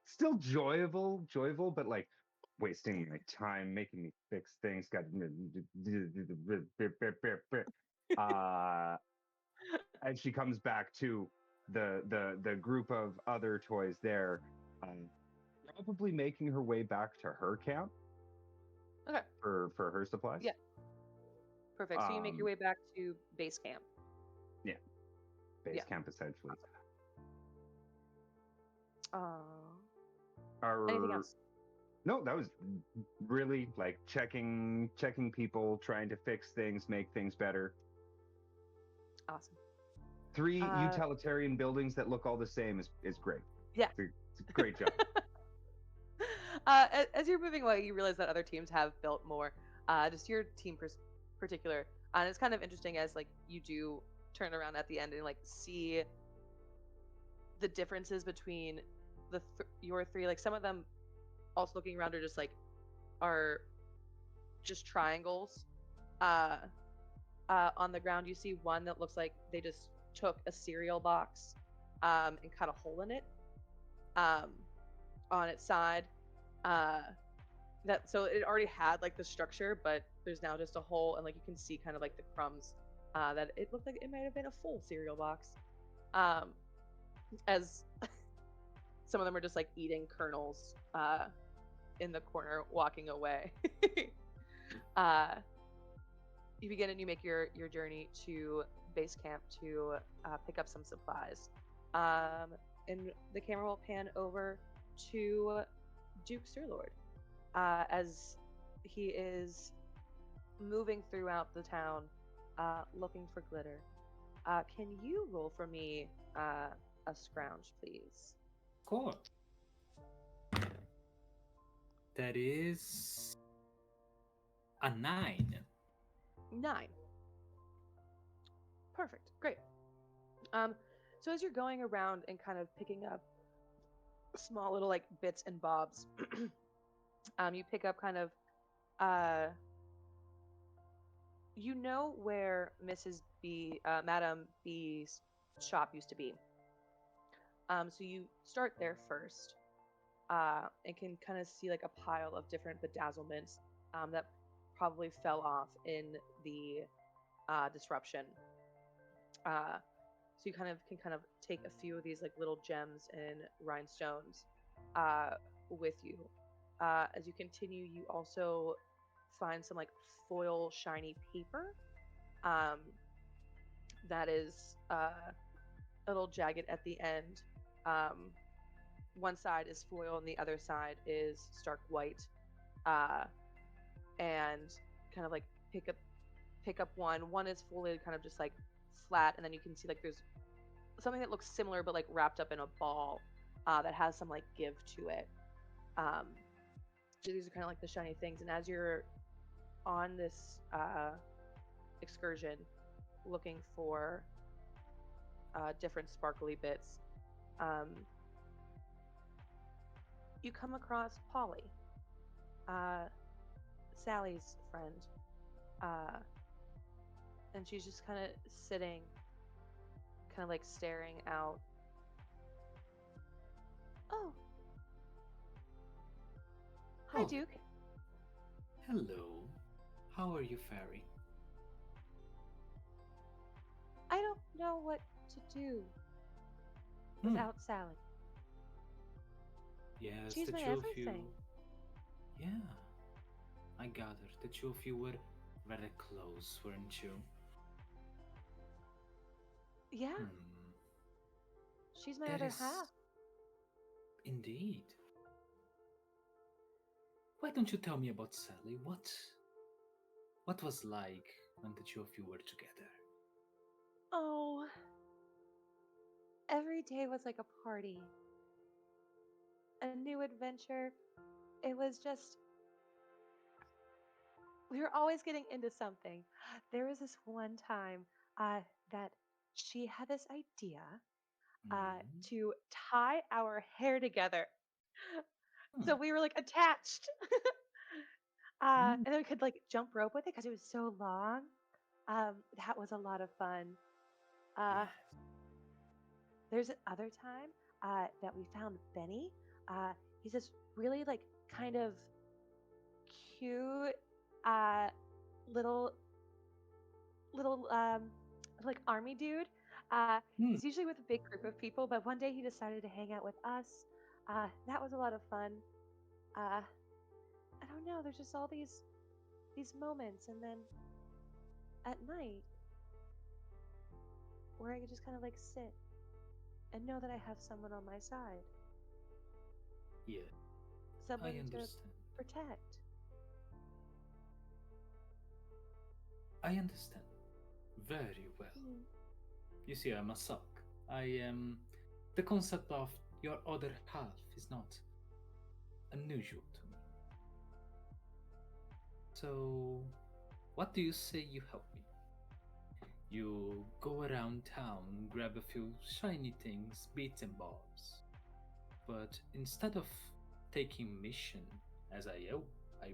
still joyful, but like wasting my time, making me fix things. Got uh, and she comes back to the group of other toys there, um, probably making her way back to her camp Okay. for her supplies. Yeah. Perfect. So you make your way back to base camp. Yeah, base Yeah. camp essentially. Anything Our else? No, that was really like checking people, trying to fix things, make things better. Awesome. 3 utilitarian buildings that look all the same is great. Yeah. It's a great job. As you're moving away, you realize that other teams have built more. Just your team particular, and it's kind of interesting as like you do turn around at the end and like see the differences between your three. Like some of them, also looking around, are just triangles. Uh, on the ground, you see one that looks like they just took a cereal box, and cut a hole in it, um, on its side. Uh, that so it already had like the structure, but there's now just a hole, and like you can see kind of like the crumbs. That it looked like it might have been a full cereal box. Um, as some of them are just like eating kernels in the corner, walking away. uh, you begin and you make your journey to base camp to pick up some supplies. And the camera will pan over to Duke Sirlord as he is moving throughout the town looking for glitter. Can you roll for me a scrounge, please? Cool. That is a 9. 9. Perfect. Great. So as you're going around and kind of picking up small little like bits and bobs, you pick up kind of uh, you know where Madam B's shop used to be. So you start there first, and can kind of see like a pile of different bedazzlements that probably fell off in the disruption. So you can take a few of these like little gems and rhinestones with you. As you continue, you also find some like foil shiny paper um, that is a little jagged at the end. Um, one side is foil and the other side is stark white. Uh, and kind of like pick up one. One is fully kind of just like flat, and then you can see like there's something that looks similar but like wrapped up in a ball that has some like give to it. Um, so these are kind of like the shiny things. And as you're on this excursion looking for different sparkly bits, um, you come across Polly, uh, Sally's friend. Uh, and she's just kind of sitting, kind of like staring out. Oh, hi, Oh, Duke. hello. How are you faring? I don't know what to do Hmm. without Sally. Yes, She's the my two of you. everything. Yeah, I gathered the two of you were very close, weren't you? Yeah, Hmm. she's my That other is half. indeed. Why don't you tell me about Sally? What was like when the two of you were together? Oh, every day was like a party, a new adventure. It was just, we were always getting into something. There was this one time that she had this idea Mm. to tie our hair together. Hmm. So we were like attached. Mm. And then we could like jump rope with it because it was so long. That was a lot of fun. Uh, Yes. there's another time that we found Benny. He's this really like kind of cute uh, little little like army dude. Hmm. He's usually with a big group of people, but one day he decided to hang out with us. That was a lot of fun. I don't know. There's just all these moments, and then at night where I could just kind of like sit and know that I have someone on my side, Yeah, I someone to understand. protect. I understand very well. Mm. You see, I'm a suck. I am. The concept of your other half is not unusual to me. So, what do you say you help me? You go around town, grab a few shiny things, bits and bobs. But instead of taking mission as I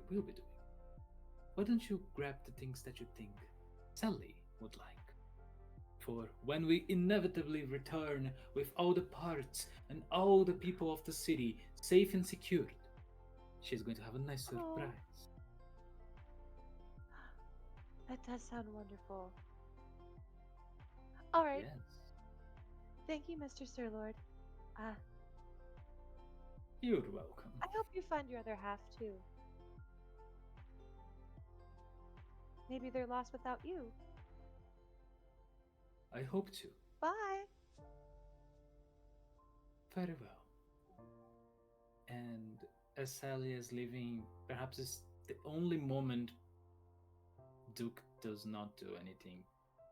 will be doing, why don't you grab the things that you think Sally would like? For when we inevitably return with all the parts and all the people of the city safe and secured, she's going to have a nice Oh, surprise. that does sound wonderful. All right. Yes, Thank you, Mr. Sir Lord. Uh, you're welcome. I hope you find your other half too. Maybe they're lost without you. I hope to. Bye. Very well. And as Sally is leaving, perhaps it's the only moment Duke does not do anything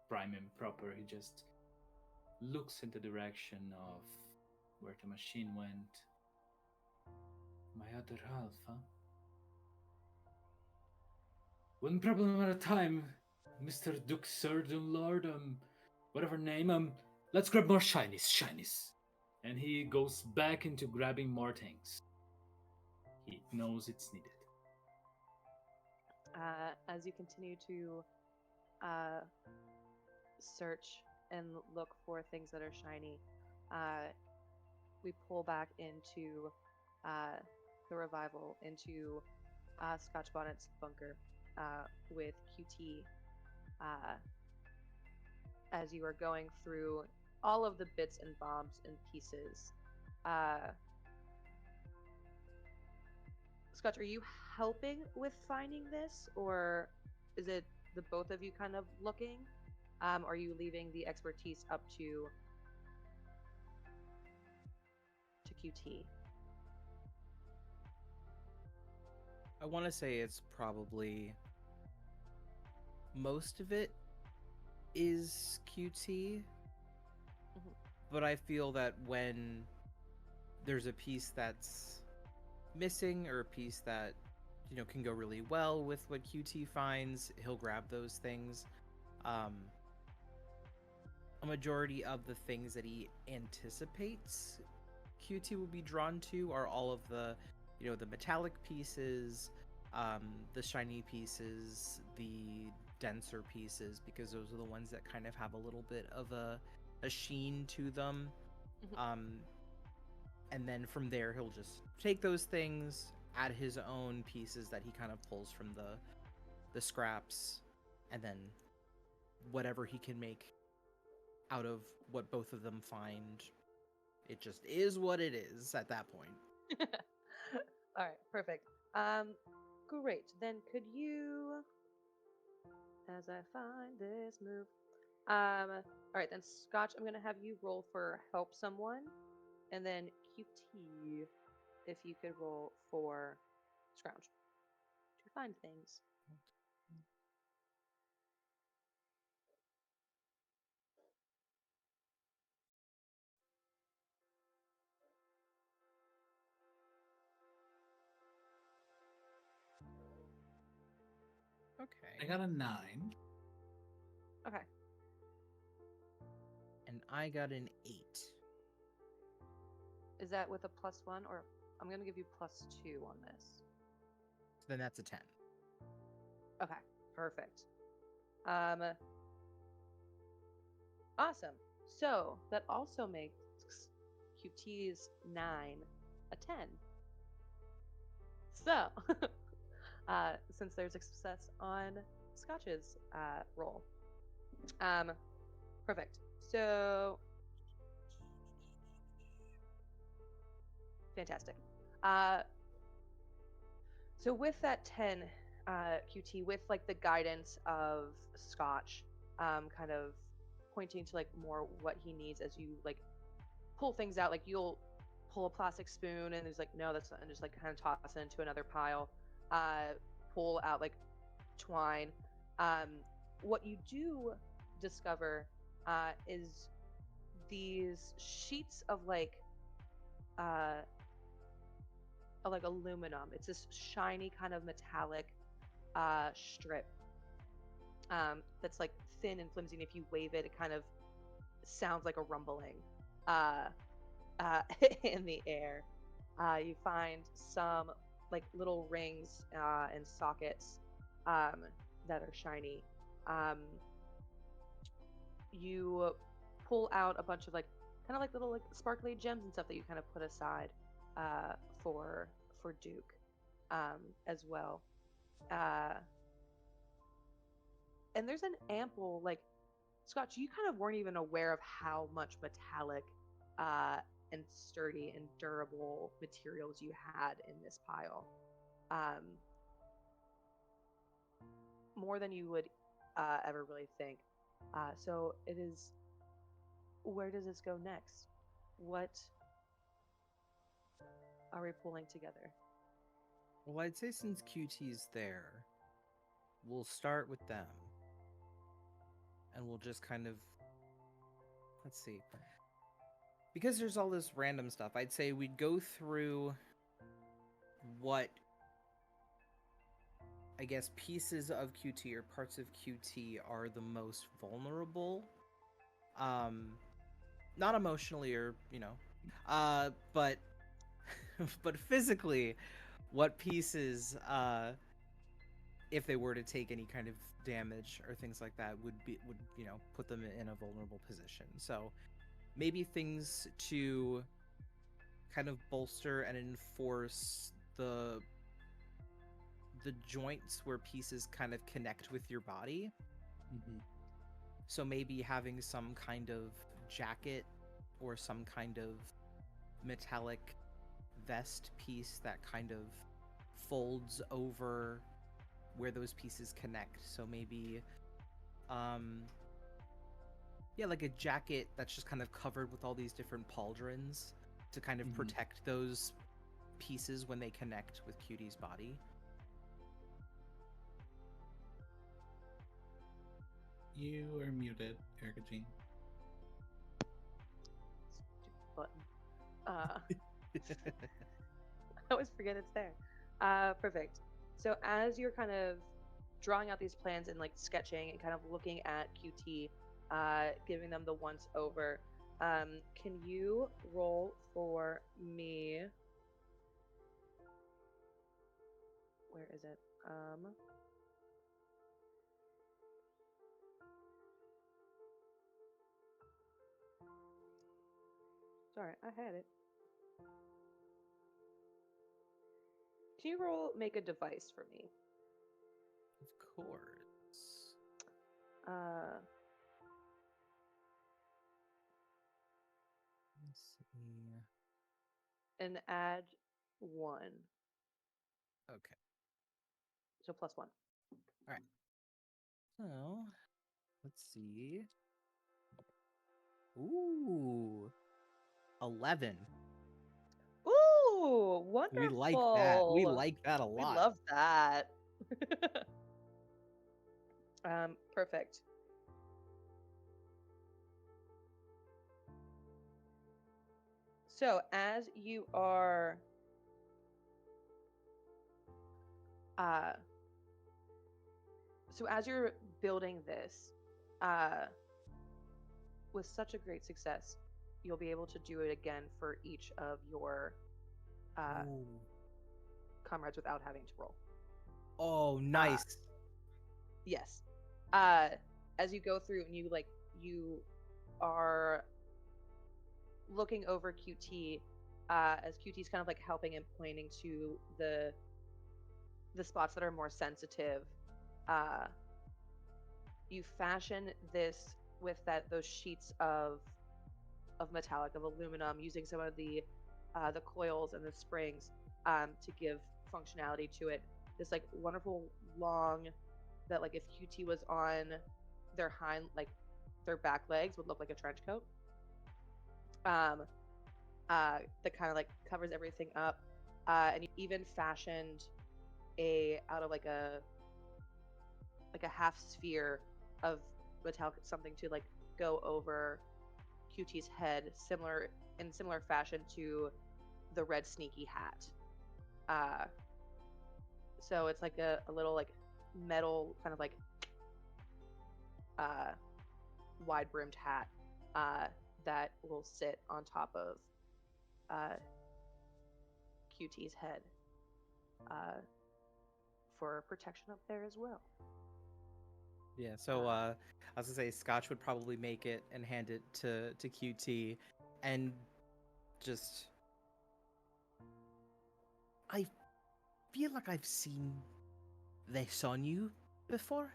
prime and proper. He just looks in the direction of where the machine went. My other half, huh? One problem at a time, Mr. Duke Surgeon Lord, whatever name, let's grab more shinies. And he goes back into grabbing more things. He knows it's needed. As you continue to uh, search and look for things that are shiny, uh, we pull back into uh, the revival, into Scotch Bonnet's bunker with QT uh, as you are going through all of the bits and bobs and pieces. Uh, Scotch, are you helping with finding this, or is it the both of you kind of looking? Are you leaving the expertise up to QT? I want to say it's probably most of it is QT, Mhm. but I feel that when there's a piece that's missing or a piece that can go really well with what QT finds, he'll grab those things. Um, a majority of the things that he anticipates QT will be drawn to are all of the metallic pieces, the shiny pieces, the denser pieces, because those are the ones that kind of have a little bit of a sheen to them. Mhm. And then from there, he'll just take those things, add his own pieces that he kind of pulls from the scraps, and then whatever he can make out of what both of them find, it just is what it is at that point. All right, perfect. Great. Then could you, as I find this move, all right, then Scotch, I'm gonna have you roll for help someone, and then QT, if you could roll for scrounge to find things. I Okay. got a 9. Okay. I got an 8. Is that with a +1, or I'm going to give you +2 on this? Then that's a 10. Okay, perfect. Awesome. So that also makes QT's 9 a 10. So, since there's a success on Scotch's roll. Perfect. So, fantastic. So with that 10 QT, with like the guidance of Scotch, kind of pointing to like more what he needs as you like pull things out, like you'll pull a plastic spoon and there's like, no, that's not, and just like kind of toss it into another pile, pull out like twine. What you do discover is these sheets of uh, like aluminum. It's this shiny kind of metallic strip that's like thin and flimsy. And if you wave it, it kind of sounds like a rumbling uh, in the air. You find some like little rings and sockets that are shiny. Um, you pull out a bunch of like kind of like little like sparkly gems and stuff that you kind of put aside uh, for Duke as well. Uh, and there's an ample like Scotch. You kind of weren't even aware of how much metallic uh, and sturdy and durable materials you had in this pile. Um, more than you would ever really think. So it is. Where does this go next? What are we pulling together? Well, I'd say since QT's there, we'll start with them. And we'll just kind of... Let's see. Because there's all this random stuff, I'd say we'd go through what, I guess, pieces of QT or parts of QT are the most vulnerable. Not emotionally or, but but physically, what pieces, if they were to take any kind of damage or things like that, would put them in a vulnerable position. So maybe things to kind of bolster and enforce the joints where pieces kind of connect with your body. Mm-hmm. So maybe having some kind of jacket or some kind of metallic vest piece that kind of folds over where those pieces connect. So maybe like a jacket that's just kind of covered with all these different pauldrons to kind of protect those pieces when they connect with Cutie's body. You are muted, Erica Jean. Stupid button. I always forget it's there. Perfect. So as you're kind of drawing out these plans and like sketching and kind of looking at QT, giving them the once over, can you roll for me? Where is it? Sorry, I had it. Can you roll make a device for me? Of course. Let's see. And add 1. Okay. So +1. All right. So, let's see. Ooh. 11. Ooh, wonderful. We like that. We like that a lot. We love that. Perfect. So as you are so as you're building this, with such a great success, you'll be able to do it again for each of your Ooh. comrades without having to roll. Oh, nice. Yes. As you go through and you are looking over QT, as QT's kind of like helping and pointing to the spots that are more sensitive. You fashion this with those sheets of metallic, of aluminum, using some of the coils and the springs to give functionality to it. This like wonderful long that like if QT was on their their back legs would look like a trench coat. That kind of like covers everything up. And you even fashioned out of like a half sphere of metallic something to like go over QT's head, similar fashion to the red sneaky hat. So it's like a little like metal kind of like wide brimmed hat that will sit on top of QT's head for protection up there as well. Yeah, so I was gonna say Scotch would probably make it and hand it to QT, and just I feel like I've seen this on you before.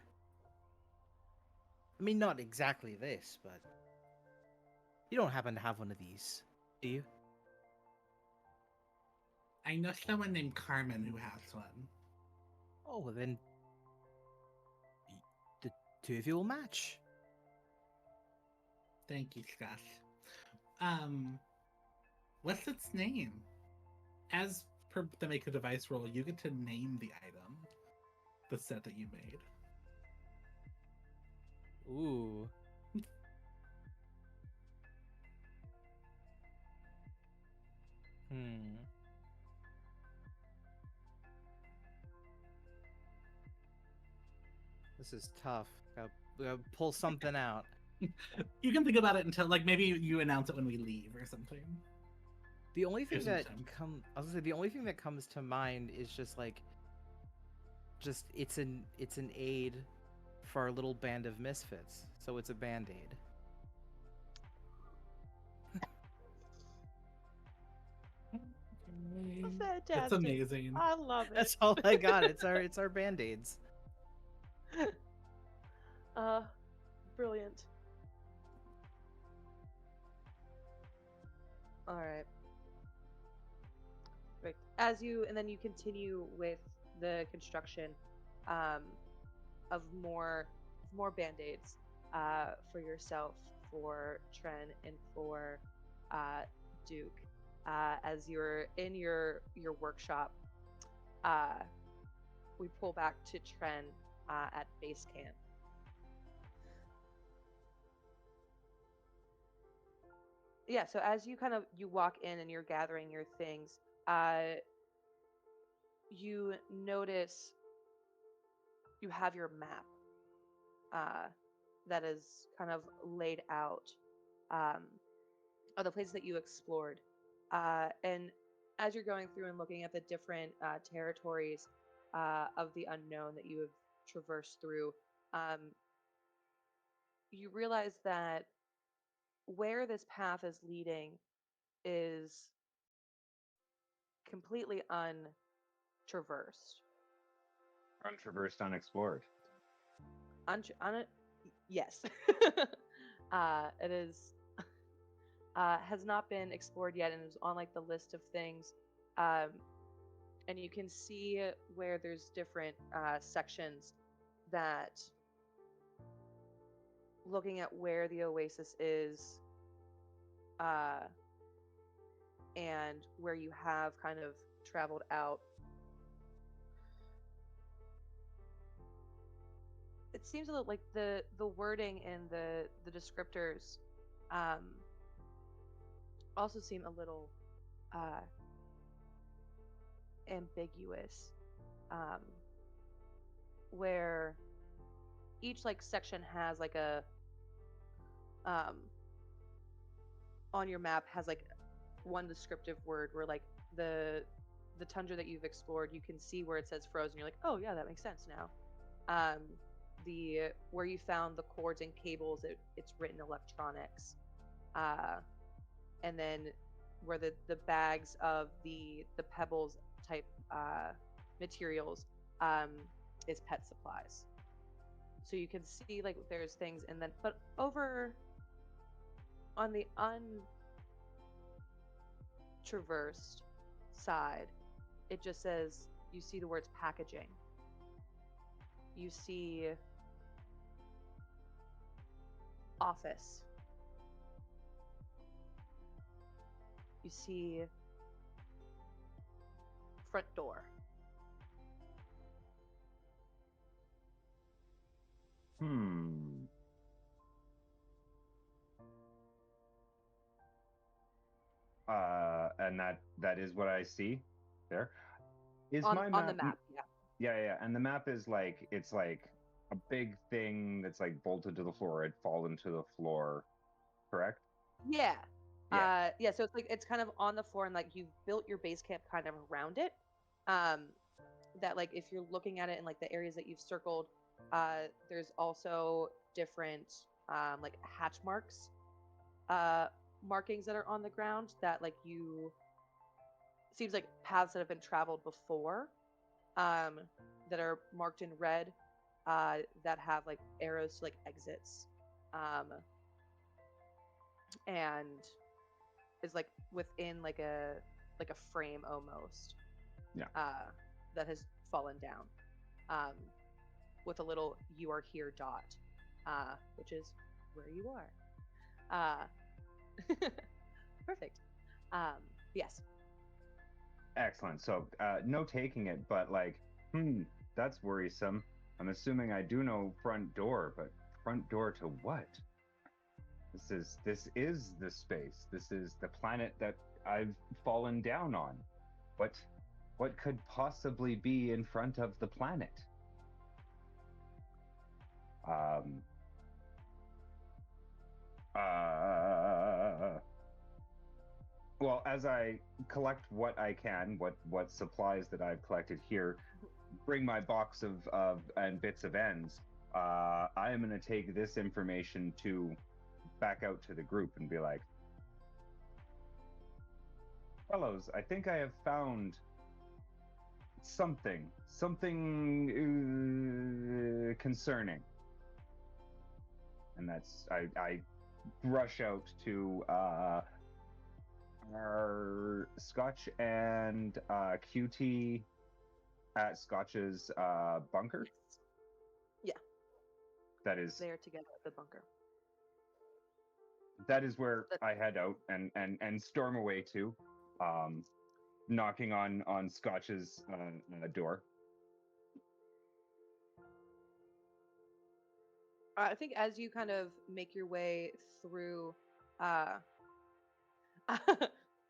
I mean, not exactly this, but you don't happen to have one of these, do you? I know someone named Carmen who has one. Oh, well then the two of you will match. Thank you, Scott. What's its name? As per the make a device roll, you get to name the item, the set that you made. Ooh. This is tough. Gotta pull something out. You can think about it until like maybe you announce it when we leave or something. The only thing Here's some that time. I was gonna say the only thing that comes to mind is just it's an aid for our little band of misfits. So it's a band-aid. Fantastic. That's amazing. I love it. That's all I got. It's our band-aids. Brilliant. All right. Great. And then you continue with the construction of more band-aids for yourself, for Tren, and for Duke. As you're in your workshop, we pull back to Tren at base camp. Yeah, so as you you walk in and you're gathering your things, you notice you have your map that is kind of laid out of the places that you explored. And as you're going through and looking at the different territories of the unknown that you have traversed through, you realize that where this path is leading is completely untraversed. Untraversed, unexplored. Yes. It is has not been explored yet and is on like the list of things. And you can see where there's different sections that, looking at where the Oasis is and where you have kind of traveled out, it seems a little like the wording and the descriptors also seem a little ambiguous, where each like section has like a on your map has like one descriptive word where like the tundra that you've explored, you can see where it says frozen. You're like, oh yeah, that makes sense now. The where you found the cords and cables, it's written electronics. And then where the bags of the pebbles type materials is pet supplies. So you can see like there's things, and then but over on the untraversed side, it just says, you see the words packaging. You see office. You see front door. And that is what I see there. Is on my on the map? map, yeah. Yeah. And the map is like, it's like a big thing that's like bolted to the floor. It'd fall into the floor, correct? Yeah. Yeah. Yeah, so it's like it's kind of on the floor, and like you've built your base camp kind of around it. That like if you're looking at it in like the areas that you've circled, there's also different like hatch marks, markings that are on the ground that like you seems like paths that have been traveled before, that are marked in red, that have like arrows to like exits, and is like within like a frame almost, Yeah. that has fallen down, with a little "you are here" dot, which is where you are. Perfect. Yes. Excellent. So no taking it, but like, that's worrisome. I'm assuming I do know front door, but front door to what? This is the space. This is the planet that I've fallen down on. What could possibly be in front of the planet? Um well, as I collect what I can, what supplies that I've collected here, bring my box of and bits of ends, I am going to take this information to back out to the group and be like, fellows, I think I have found something concerning. And that's I rush out to our Scotch and QT at Scotch's bunker. Yeah. That is They're together at the bunker. that is where I head out and storm away to, knocking on Scotch's door. I think as you kind of make your way through, uh,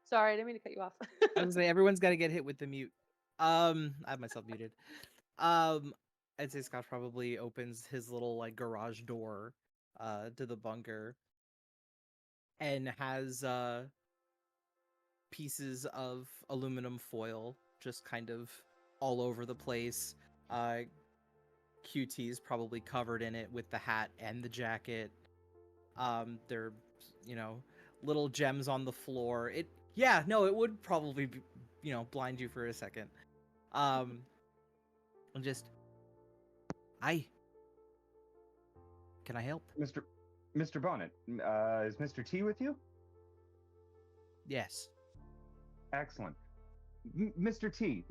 sorry, I didn't mean to cut you off. I was gonna say everyone's got to get hit with the mute. I have myself muted. I'd say Scott probably opens his little like garage door, to the bunker, and has pieces of aluminum foil just kind of all over the place. QT's probably covered in it with the hat and the jacket. There, you know, little gems on the floor. It would probably be, blind you for a second. And just, can I help? Mr. Bonnet, is Mr. T with you? Yes. Excellent. Mr. T,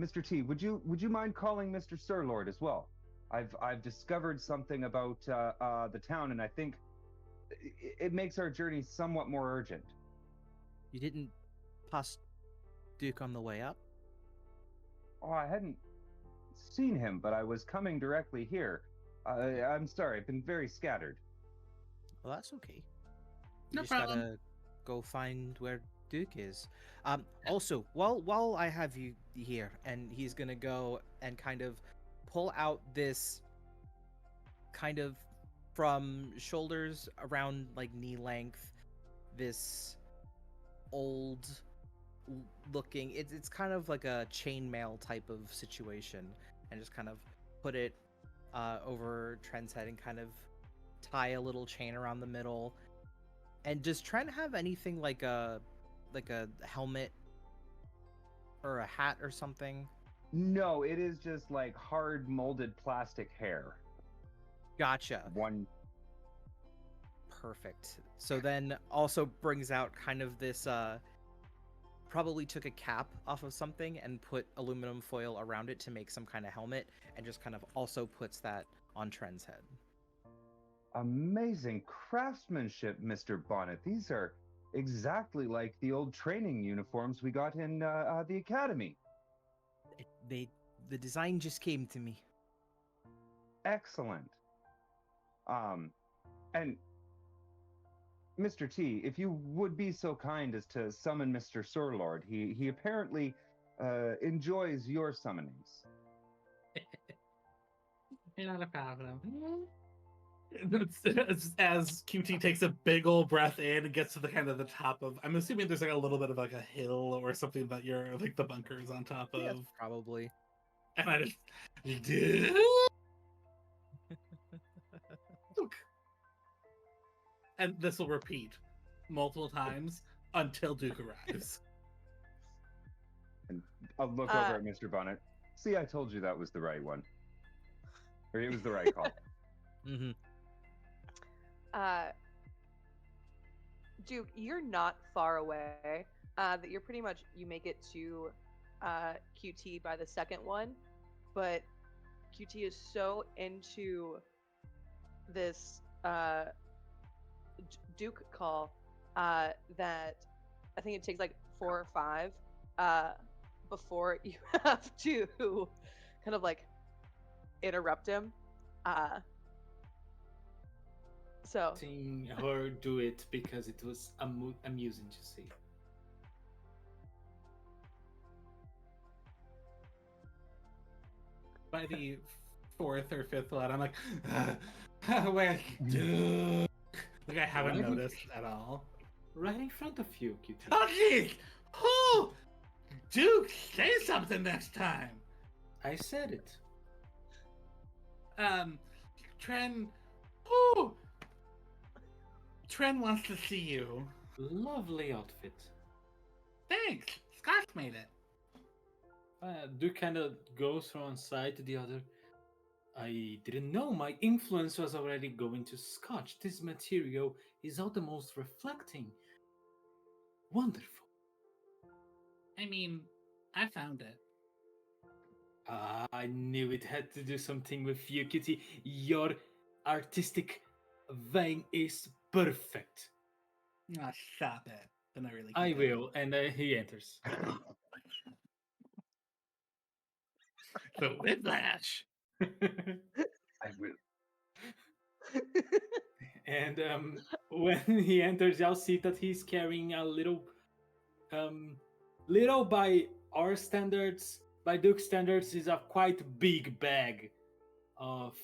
would you mind calling Mr. Sirlord as well? I've discovered something about the town, and I think it makes our journey somewhat more urgent. You didn't pass Duke on the way up? Oh, I hadn't seen him, but I was coming directly here. I'm sorry, I've been very scattered. Well, that's okay. No just problem. gotta go find where Duke is. Also, while I have you here, and he's gonna go and kind of pull out this kind of from shoulders around like knee length, this old looking. It's kind of like a chainmail type of situation, and just kind of put it over Trent's head and kind of tie a little chain around the middle, and just trying to have anything like a helmet or a hat or something. No, it is just like hard molded plastic hair. Gotcha. One. Perfect. So then also brings out kind of this probably took a cap off of something and put aluminum foil around it to make some kind of helmet, and just kind of also puts that on Trent's head. Amazing craftsmanship, Mr. Bonnet. These are exactly like the old training uniforms we got in the academy. The design just came to me. Excellent. And Mr. T, if you would be so kind as to summon Mr. Surlord, he apparently enjoys your summonings. Not a problem. As QT takes a big old breath in and gets to the kind of the top of, I'm assuming there's like a little bit of like a hill or something that you're like the bunker is on top of. Yes, probably. And I just and this will repeat multiple times until Duke arrives. And I'll look over at Mr. Bonnet. See, I told you that was the right one. Or it was the right call. Mm-hmm. Duke, you're not far away. That you're pretty much, you make it to QT by the second one, but QT is so into this Duke call that I think it takes like 4 or 5 before you have to kind of like interrupt him. So Seeing her do it because it was amusing to see. By the 4th or 5th one, I'm like, wait, Duke. Like I haven't Right. noticed at all. Right in front of you, QT. Oh, jeez! Oh, Duke, say something next time. I said it. Tren. Oh, Tren wants to see you. Lovely outfit. Thanks. Scotch made it. Duke kind of goes from one side to the other. I didn't know my influence was already going to Scotch. This material is utmost reflecting. Wonderful. I mean, I found it. I knew it had to do something with you, Kitty. Your artistic vein is perfect. Ah, stop it. Then I really. I can't. will, and he enters. The whiplash. I will. And when he enters, y'all see that he's carrying a little by our standards, by Duke's standards, is a quite big bag of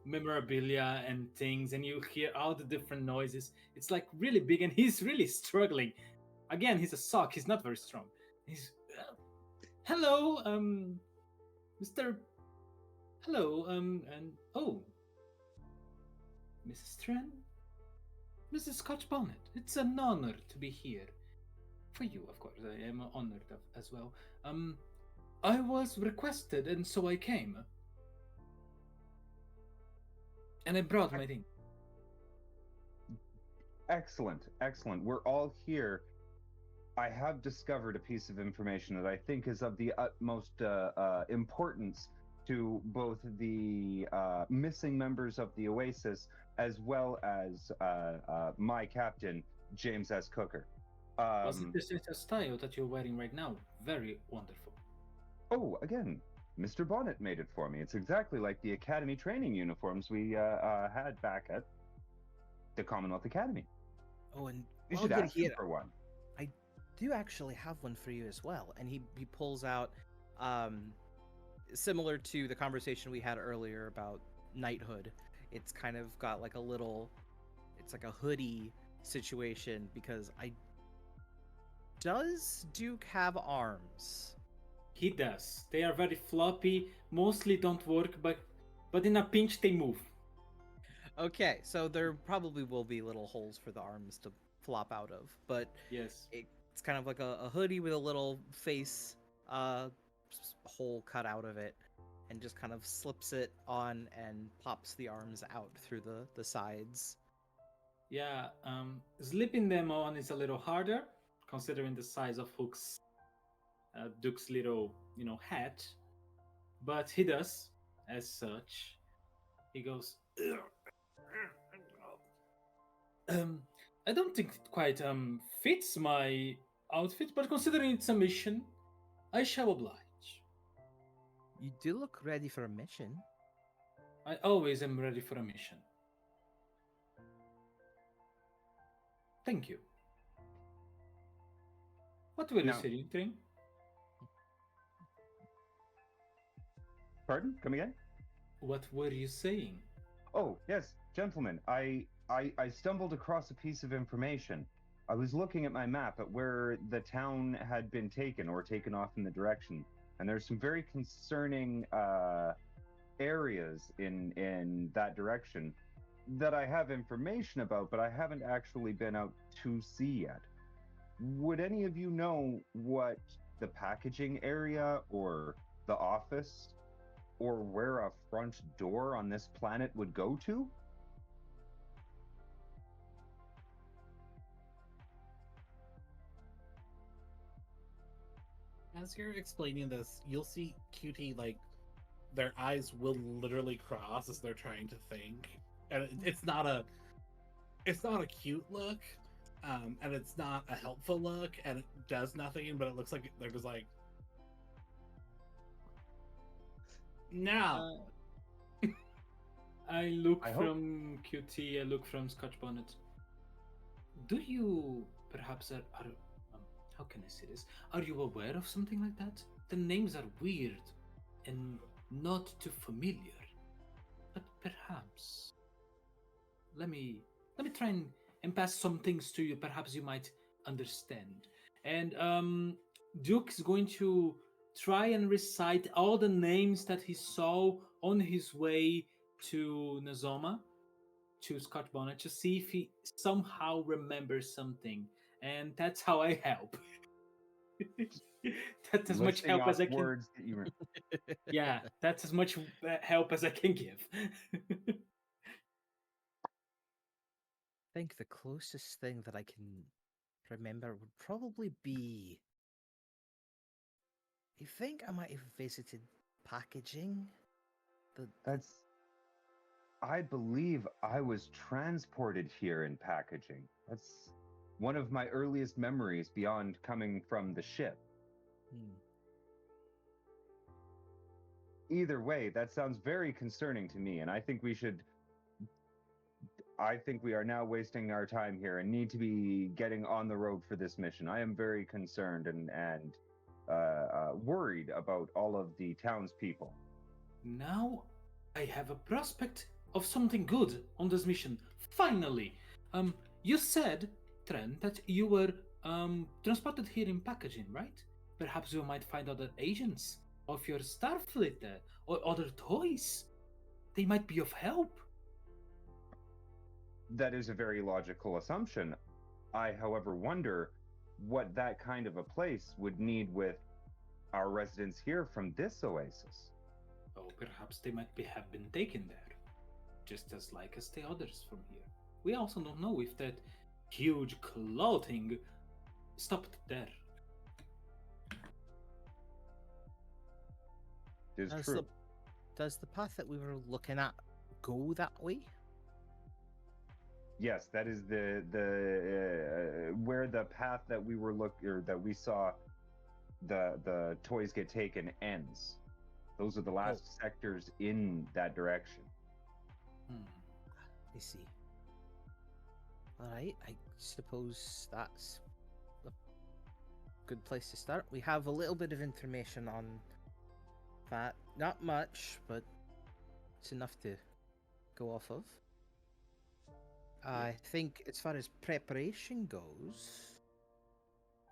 memorabilia and things, and you hear all the different noises. It's like really big, and he's really struggling. Again, he's a sock. He's not very strong. He's hello, Mr. Hello, and oh, Mrs. Tren, Mrs. Scotch Bonnet. It's an honor to be here. For you, of course. I am honored as well. I was requested, and so I came. And I brought my thing. Excellent, excellent. We're all here. I have discovered a piece of information that I think is of the utmost importance to both the missing members of the Oasis as well as my captain, James S. Cooker. Was it the signature style that you're wearing right now? Very wonderful. Oh, again, Mr. Bonnet made it for me. It's exactly like the Academy training uniforms we had back at the Commonwealth Academy. Oh, and You well, should good, ask him for one. I do actually have one for you as well. And he pulls out, similar to the conversation we had earlier about knighthood. It's kind of got like a little, it's like a hoodie situation because Does Duke have arms? He does. They are very floppy, mostly don't work, but in a pinch they move. Okay, so there probably will be little holes for the arms to flop out of, but Yes. it's kind of like a hoodie with a little face hole cut out of it, and just kind of slips it on and pops the arms out through the sides. Yeah, slipping them on is a little harder, considering the size of Duke's little, hat. But he does, as such. He goes, I don't think it quite fits my outfit, but considering it's a mission, I shall oblige. You do look ready for a mission. I always am ready for a mission. Thank you. What were you Now- saying, Train? Pardon? Come again? What were you saying? Oh, yes, gentlemen. I stumbled across a piece of information. I was looking at my map at where the town had been taken or taken off in the direction, and there's some very concerning areas in that direction that I have information about, but I haven't actually been out to see yet. Would any of you know what the packaging area or the office or where a front door on this planet would go to? As you're explaining this, you'll see QT like their eyes will literally cross as they're trying to think, and it's not a cute look, and it's not a helpful look, and it does nothing. But it looks like they're just like, now. I look I hope- from QT, I look from Scotch Bonnet. Do you perhaps how can I say this? Are you aware of something like that? The names are weird and not too familiar. But perhaps let me try and pass some things to you. Perhaps you might understand. And Duke is going to try and recite all the names that he saw on his way to Nozama, to Scotch Bonnet, to see if he somehow remembers something. And that's how I help. That's as much Listing help off as I can. words that you Yeah, that's as much help as I can give. I think the closest thing that I can remember would probably be. I think I might have visited packaging. That's. I believe I was transported here in packaging. That's one of my earliest memories beyond coming from the ship. Hmm. Either way, that sounds very concerning to me, and I think we should. I think we are now wasting our time here and need to be getting on the road for this mission. I am very concerned and worried about all of the townspeople. Now I have a prospect of something good on this mission. Finally! You said, Trent, that you were transported here in packaging, right? Perhaps you might find other agents of your Starfleet there, or other toys. They might be of help. That is a very logical assumption. I, however, wonder what that kind of a place would need with our residents here from this oasis. Oh, perhaps they might have been taken there, just as like as the others from here. We also don't know if that huge clothing stopped there. It is Does true. does the path that we were looking at go that way? Yes, that is the where the path that we were that we saw the toys get taken ends. Those are the last sectors in that direction. I see. Alright, I suppose that's a good place to start. We have a little bit of information on that. Not much, but it's enough to go off of. I think as far as preparation goes,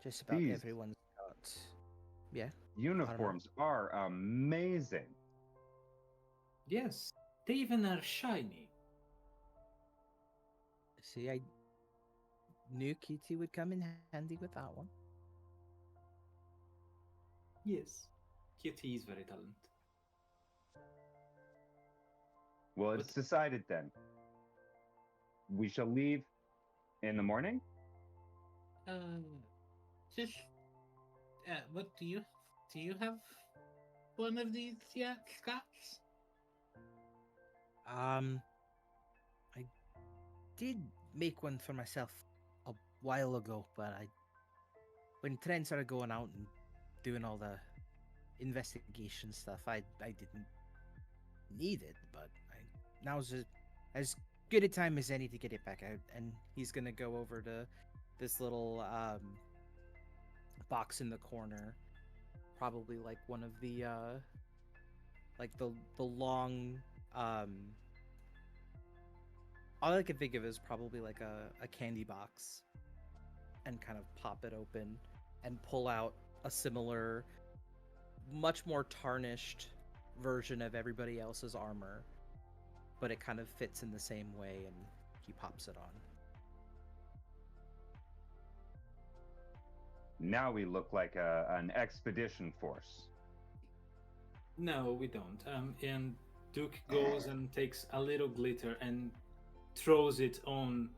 Just about These everyone's got. Yeah. uniforms are amazing. Yes, they even are shiny. See, I knew Kitty would come in handy with that one. Yes, Kitty is very talented. Well, it's But- decided then. We shall leave in the morning. Just what do you have one of these yet, Scotch? I did make one for myself a while ago, but when Trent started going out and doing all the investigation stuff, I didn't need it, but now's as good a time as any to get it back out. And he's gonna go over to this little box in the corner, probably like one of the like the long all I can think of is probably like a candy box, and kind of pop it open and pull out a similar, much more tarnished version of everybody else's armor, but it kind of fits in the same way, and he pops it on. Now we look like an expedition force. No, we don't. And Duke goes and takes a little glitter and throws it on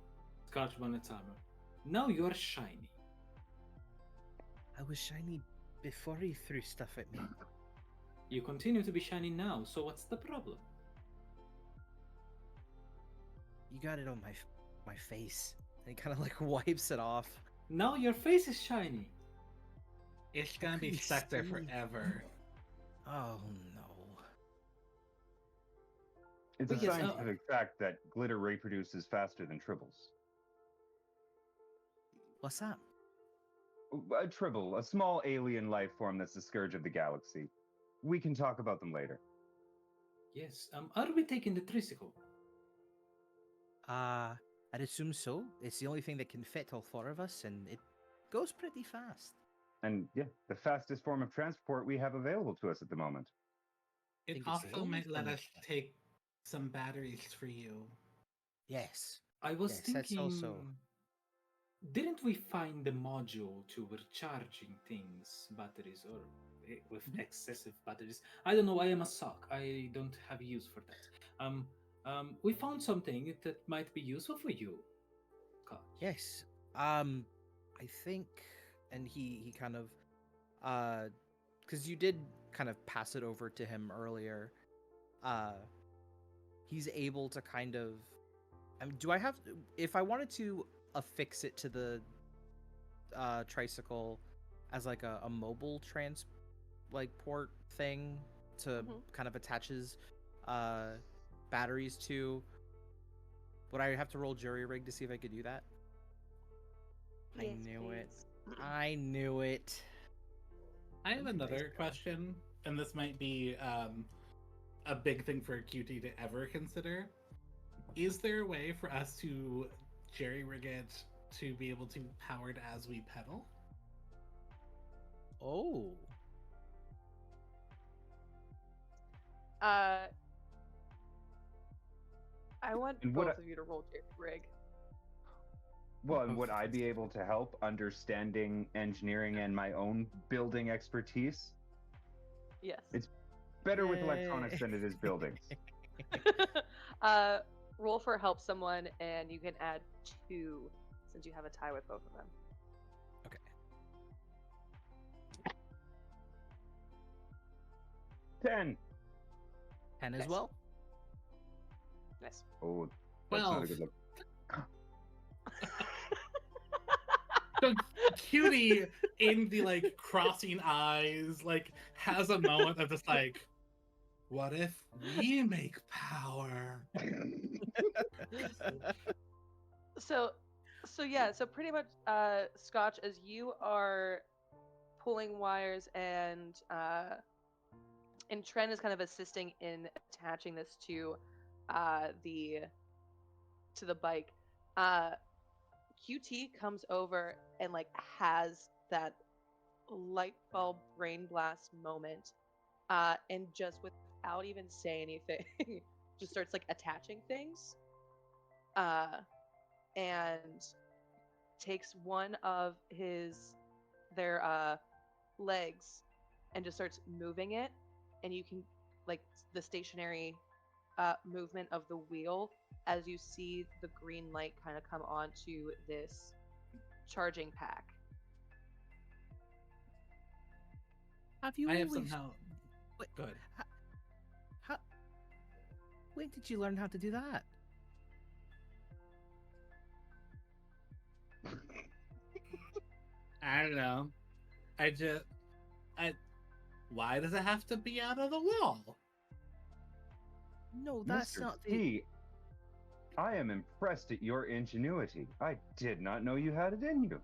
Scotch Bonnet's armor. Now you're shiny. I was shiny before he threw stuff at me. You continue to be shiny now, so what's the problem? You got it on my face. And he kind of like wipes it off. Now your face is shiny. It's gonna be Please, stuck there Steve. forever. Oh no. It's a But yes, scientific fact that glitter reproduces faster than tribbles. What's that? A tribble, a small alien life form that's the scourge of the galaxy. We can talk about them later. Yes. Are we taking the tricycle? I'd assume so. It's the only thing that can fit all four of us, and it goes pretty fast. And yeah, the fastest form of transport we have available to us at the moment. It think it's the also only might let thing us that- take some batteries for you. Yes. I was Yes, thinking. that's also- Didn't we find the module to recharging things, batteries, or with excessive batteries? I don't know. I am a sock. I don't have use for that. We found something that might be useful for you. Scott. Yes. I think, and he kind of, because you did kind of pass it over to him earlier. He's able to kind of. Do I have? If I wanted to affix it to the tricycle as like a mobile port thing to kind of attaches batteries to, would I have to roll jury rig to see if I could do that? I Yes, knew it. please. I knew it. I have another question, and this might be a big thing for QT to ever consider. Is there a way for us to jerry rig it to be able to be powered as we pedal? Oh. I want And both what of you to roll Jerry rig. Well, and would I be able to help understanding engineering and my own building expertise? Yes. It's better with Yay. electronics than it is buildings. Roll for help someone, and you can add 2 since you have a tie with both of them. Okay. 10. 10 as Nice. well. Nice. Oh, that's not a 12. good look. So Cutie in the like crossing eyes, like has a moment of just like, what if we make power? So yeah, so pretty much Scotch, as you are pulling wires and Trent is kind of assisting in attaching this to the bike. QT comes over and like has that light bulb brain blast moment, and just without even saying anything, just starts like attaching things, and takes one of their legs and just starts moving it, and you can like the stationary movement of the wheel as you see the green light kind of come onto this charging pack. Have you I have always? somehow. Wait, Good. how? When did you learn how to do that? I don't know. I just. I. Why does it have to be out of the wall? No, that's Mr. not the. T, I am impressed at your ingenuity. I did not know you had it in you.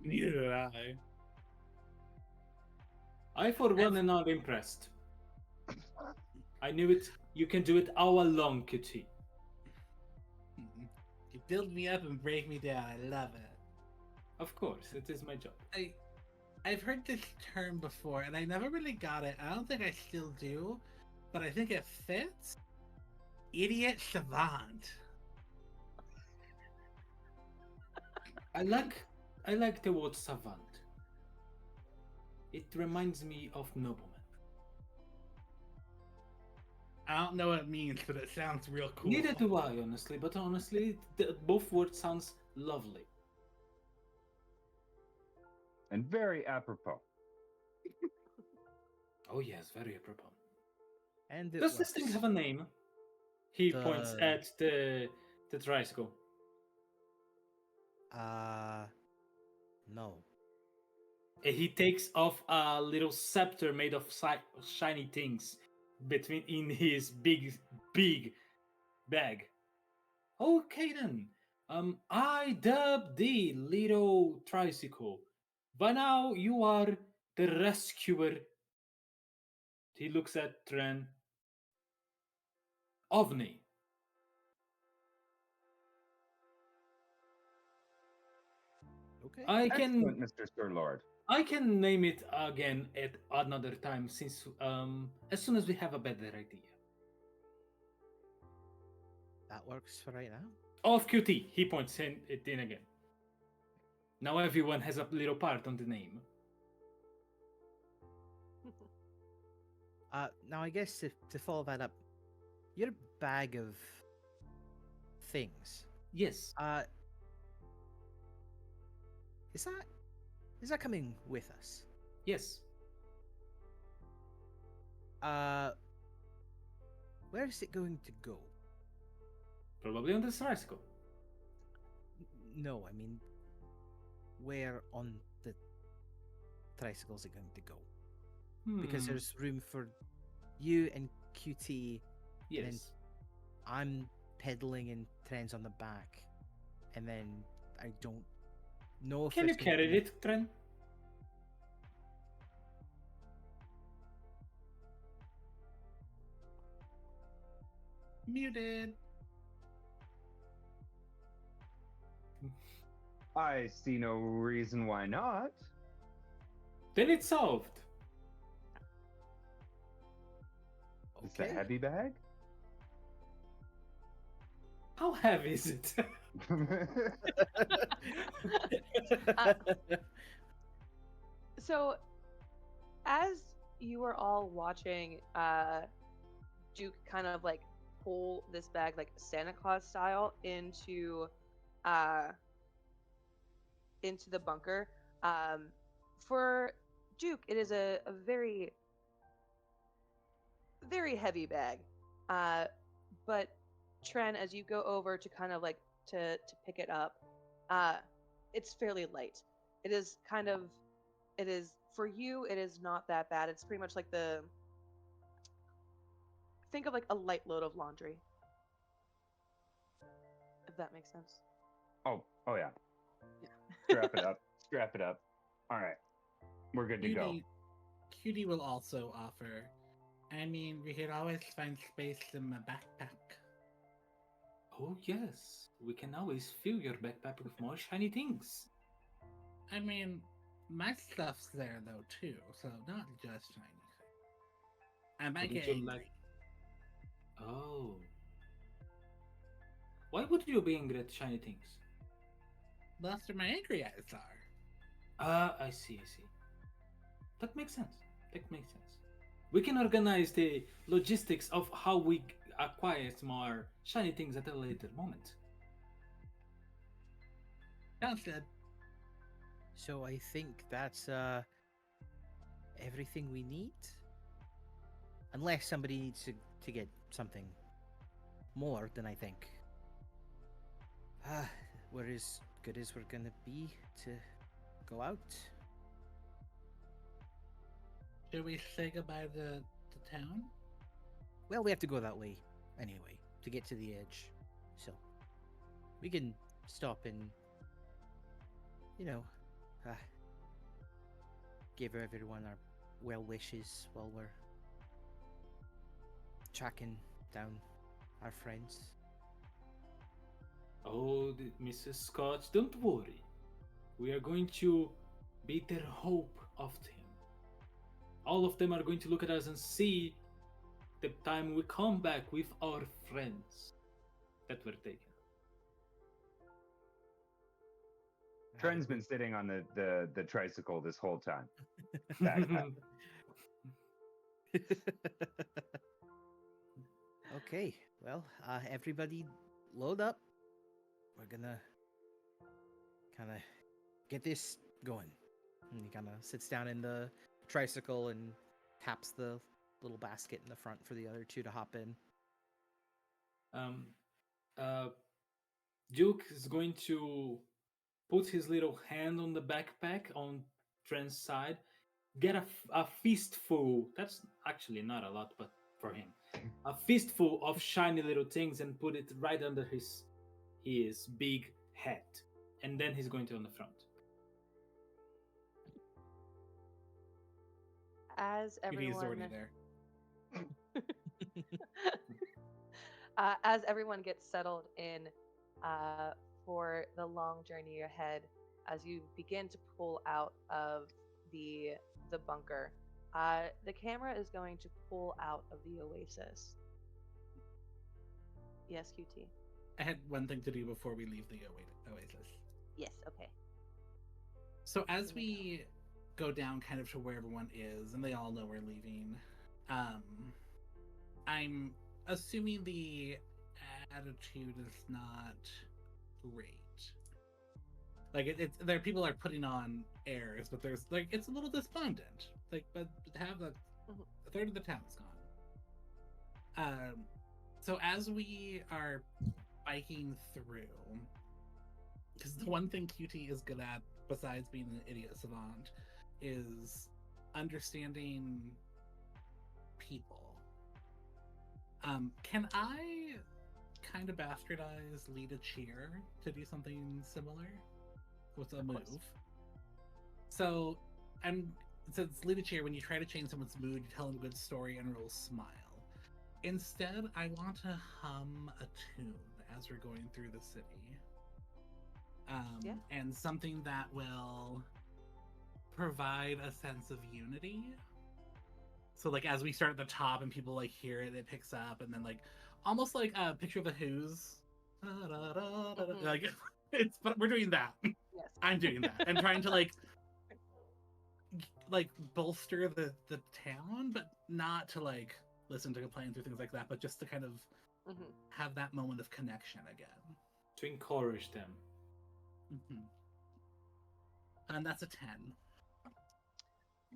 Neither did I. I, for one, am not impressed. I knew it. You can do it hour long, QT. You build me up and break me down. I love it. Of course, it is my job. I've heard this term before, and I never really got it. I don't think I still do, but I think it fits. Idiot savant. I like the word savant. It reminds me of nobleman. I don't know what it means, but it sounds real cool. Neither do I, honestly. But honestly, both words sounds lovely. And very apropos. Oh yes, very apropos. And it Does this thing works. have a name? He The- points at the tricycle. No. He takes off a little scepter made of shiny things between in his big bag. Okay then. I dub the little tricycle. By now you are the rescuer. He looks at Tren. OVNI. Okay. Excellent, Mr. Sir Lord. I can name it again at another time since as soon as we have a better idea. That works for right now. Of QT, he points it in again. Now everyone has a little part on the name. Now I guess to follow that up, your bag of things. Yes. Is that coming with us? Yes. Where is it going to go? Probably on the tricycle. No, I mean, where on the tricycle is it going to go? Because there's room for you and QT. Yes. And then I'm pedaling and Tren's on the back, and then I don't know if Can you it's gonna carry be- it, Tren? Muted. I see no reason why not. Then it's solved. It's a Okay. heavy bag? How heavy is it? So, as you were all watching Duke kind of like pull this bag like Santa Claus style into the bunker, for Duke it is a very very heavy bag, but Tren, as you go over to kind of like to pick it up, it's fairly light. It is kind of, it is for you, it is not that bad. It's pretty much like think of like a light load of laundry, if that makes sense. Oh yeah. Yeah. Strap it up. Strap it up. All right. We're good to go. Cutie will also offer. I mean, we could always find space in my backpack. Oh yes. we can always fill your backpack with more shiny things. I mean, my stuff's there though too, so not just shiny things. I might Wouldn't get you angry. like? Oh, why would you be angry at shiny things? That's where my angry eyes are. Ah, I see, I see. That makes sense. That makes sense. We can organize the logistics of how we acquire more shiny things at a later moment. Sounds good. So I think that's everything we need. Unless somebody needs to get something more than I think. We're as good as we're gonna be to go out. Should we say goodbye to town? Well, we have to go that way anyway to get to the edge. So we can stop and, you know, uh, give everyone our well wishes while we're tracking down our friends. Oh, Mrs. Scotch, don't worry. We are going to be their hope of him. All of them are going to look at us and see the time we come back with our friends that were taken. Trent's been sitting on the tricycle this whole time. Backpack. Okay, well, everybody load up. We're gonna kind of get this going. And he kind of sits down in the tricycle and taps the little basket in the front for the other two to hop in. um, uh, Duke is going to put his little hand on the backpack on Trent's side, get a fistful. That's actually not a lot, but for him, a fistful of shiny little things and put it right under his big hat, and then he's going to on the front. As Cutie is already everyone there. as everyone gets settled in uh, for the long journey ahead, as you begin to pull out of the bunker, the camera is going to pull out of the Oasis. Yes, QT. I had one thing to do before we leave the Oasis. Yes. Okay. So as we go down kind of to where everyone is, and they all know we're leaving, I'm assuming the attitude is not great. Like there, people are putting on airs, but there's like it's a little despondent. Like, but have a third of the town is gone. So as we are biking through, because the one thing QT is good at, besides being an idiot savant, is understanding people. Can I kind of bastardize lead a cheer to do something similar with a move? So since lead a cheer, when you try to change someone's mood, you tell them a good story and roll smile. Instead, I want to hum a tune as we're going through the city. And something that will provide a sense of unity. So like as we start at the top and people like hear it, it picks up, and then like almost like a picture of the Who's. Like it's, but we're doing that. Yes. I'm doing that and trying to like bolster the town, but not to like listen to complaints or things like that, but just to kind of have that moment of connection again. To encourage them. And that's a 10.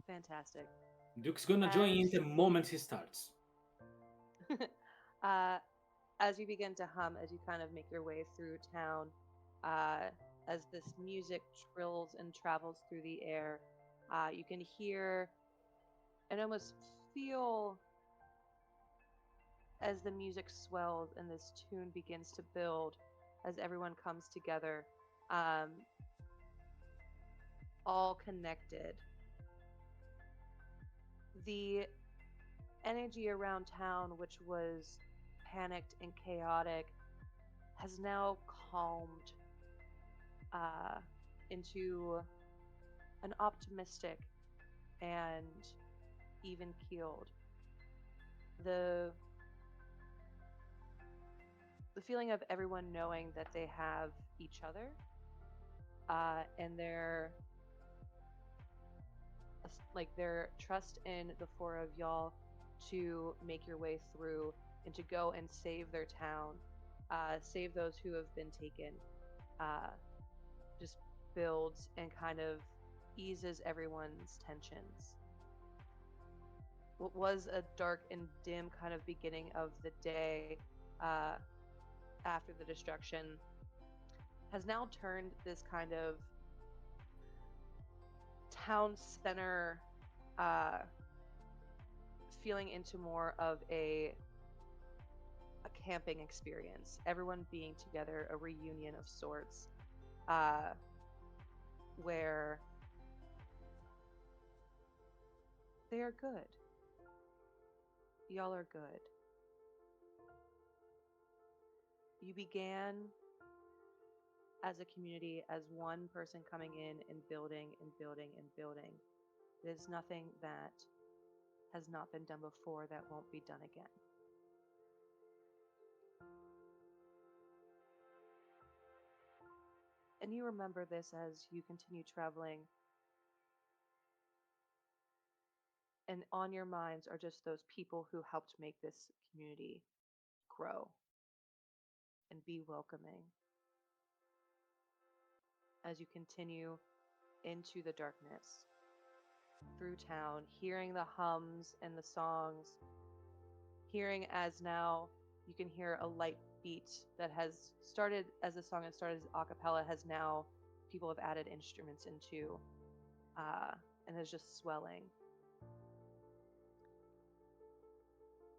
Fantastic. Duke's gonna join in the moment he starts. As you begin to hum, as you kind of make your way through town, as this music trills and travels through the air, you can hear and almost feel as the music swells and this tune begins to build as everyone comes together, all connected. The energy around town, which was panicked and chaotic, has now calmed uh, into an optimistic and even keeled. The the feeling of everyone knowing that they have each other and their trust in the four of y'all to make your way through and to go and save their town, save those who have been taken, uh, just builds and kind of eases everyone's tensions. What was a dark and dim kind of beginning of the day uh, after the destruction has now turned this kind of town center uh, feeling into more of a camping experience. Everyone being together, a reunion of sorts, uh, where they are good. Y'all are good. You began as a community as one person coming in and building and building and building. There's nothing that has not been done before that won't be done again. And you remember this as you continue traveling, and on your minds are just those people who helped make this community grow and be welcoming as you continue into the darkness, through town, hearing the hums and the songs, hearing as now you can hear a light beat that has started as a song and started as a cappella, has now people have added instruments into, and is just swelling.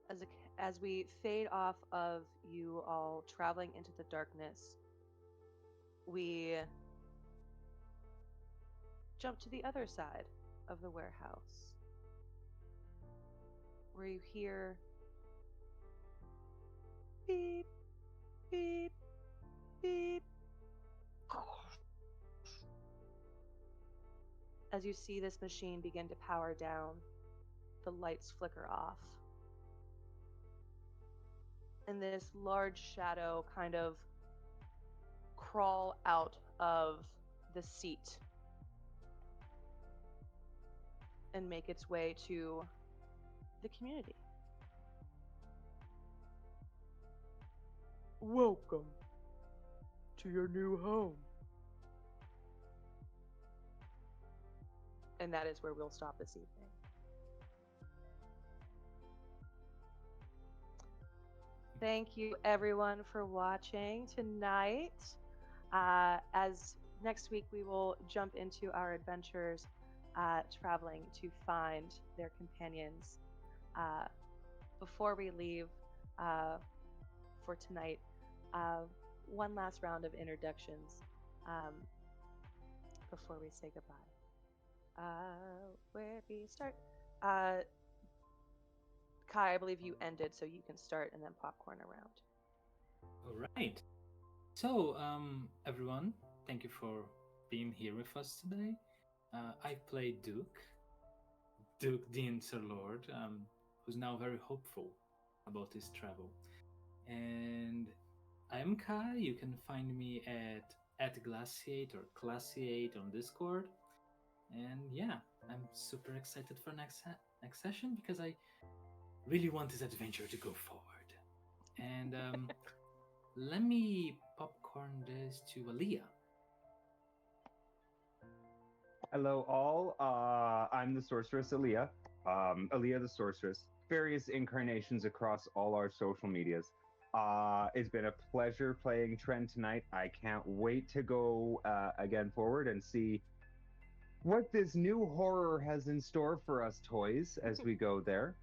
As, a, as we fade off of you all traveling into the darkness, we jump to the other side of the warehouse, where you hear beep, beep, beep. As you see this machine begin to power down, the lights flicker off. And this large shadow kind of crawl out of the seat and make its way to the community. Welcome to your new home. And that is where we'll stop this evening. Thank you, everyone, for watching tonight. As next week, we will jump into our adventures traveling to find their companions. Before we leave for tonight, one last round of introductions before we say goodbye. Where do we start? Kai, I believe you ended, so you can start and then popcorn around. All right. So, everyone, thank you for being here with us today. I played Duke the Interlord, who's now very hopeful about his travel. And I am Kai. You can find me at Glaciate or Glaciate on Discord. And yeah, I'm super excited for next session because I really want this adventure to go forward. And let me popcorn this to Aaliyah. Hello, all. I'm the sorceress Aaliyah. Aaliyah the sorceress. Various incarnations across all our social medias. It's been a pleasure playing Trend tonight. I can't wait to go again forward and see what this new horror has in store for us toys as we go there.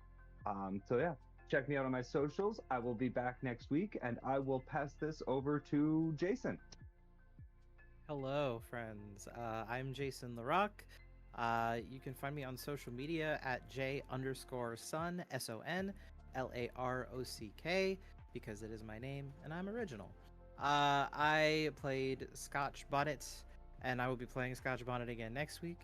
So yeah, check me out on my socials. I will be back next week, and I will pass this over to Jason. Hello, friends. I'm Jason Larock. You can find me on social media at J_Sun, SON, LAROCK, because it is my name and I'm original. I played Scotch Bonnet, and I will be playing Scotch Bonnet again next week,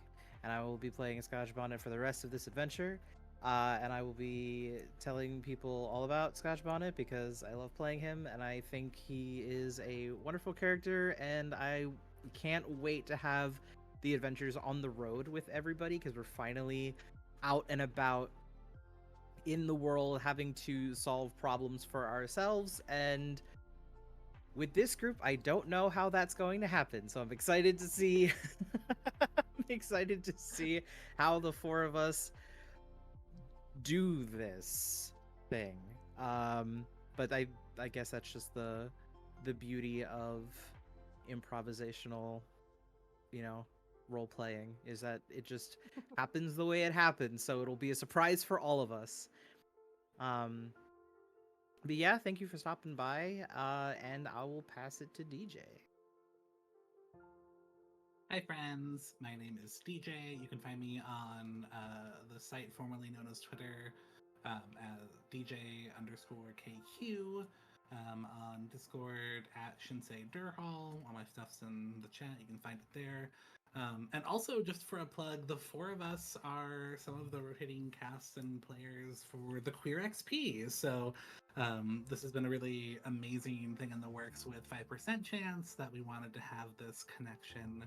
and I will be playing Scotch Bonnet for the rest of this adventure. And I will be telling people all about Scotch Bonnet because I love playing him, and I think he is a wonderful character, and I can't wait to have the adventures on the road with everybody because we're finally out and about in the world having to solve problems for ourselves. And with this group, I don't know how that's going to happen, so I'm excited to see I'm excited to see how the four of us do this thing. But I guess that's just the beauty of improvisational, role playing, is that it just happens the way it happens, so it'll be a surprise for all of us. But yeah, thank you for stopping by, and I will pass it to DJ. Hi, friends. My name is DJ. You can find me on the site formerly known as Twitter as DJ_KQ. On Discord at Shinsei Durhal. All my stuff's in the chat. You can find it there. And also, just for a plug, the four of us are some of the rotating casts and players for the QueerXP. So this has been a really amazing thing in the works with 5% Chance that we wanted to have this connection.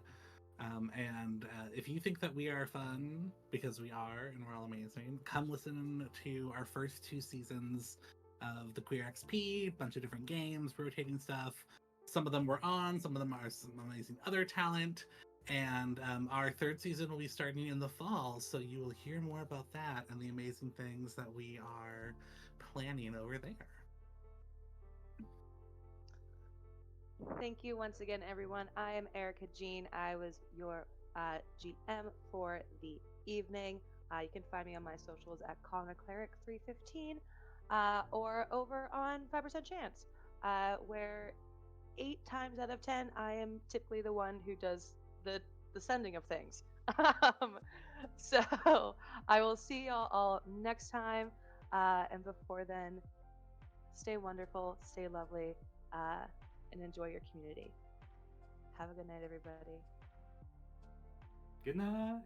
And if you think that we are fun, because we are and we're all amazing, come listen to our first 2 seasons of the QueerXP, bunch of different games, rotating stuff. Some of them were on, some of them are some amazing other talent. And our 3rd season will be starting in the fall, so you will hear more about that and the amazing things that we are planning over there. Thank you once again, everyone. I am Erica Jean. I was your GM for the evening. You can find me on my socials at ConnorCleric315 or over on 5% Chance, where 8 times out of 10, I am typically the one who does the sending of things. So I will see y'all all next time. And before then, stay wonderful, stay lovely, and enjoy your community. Have a good night, everybody. Good night.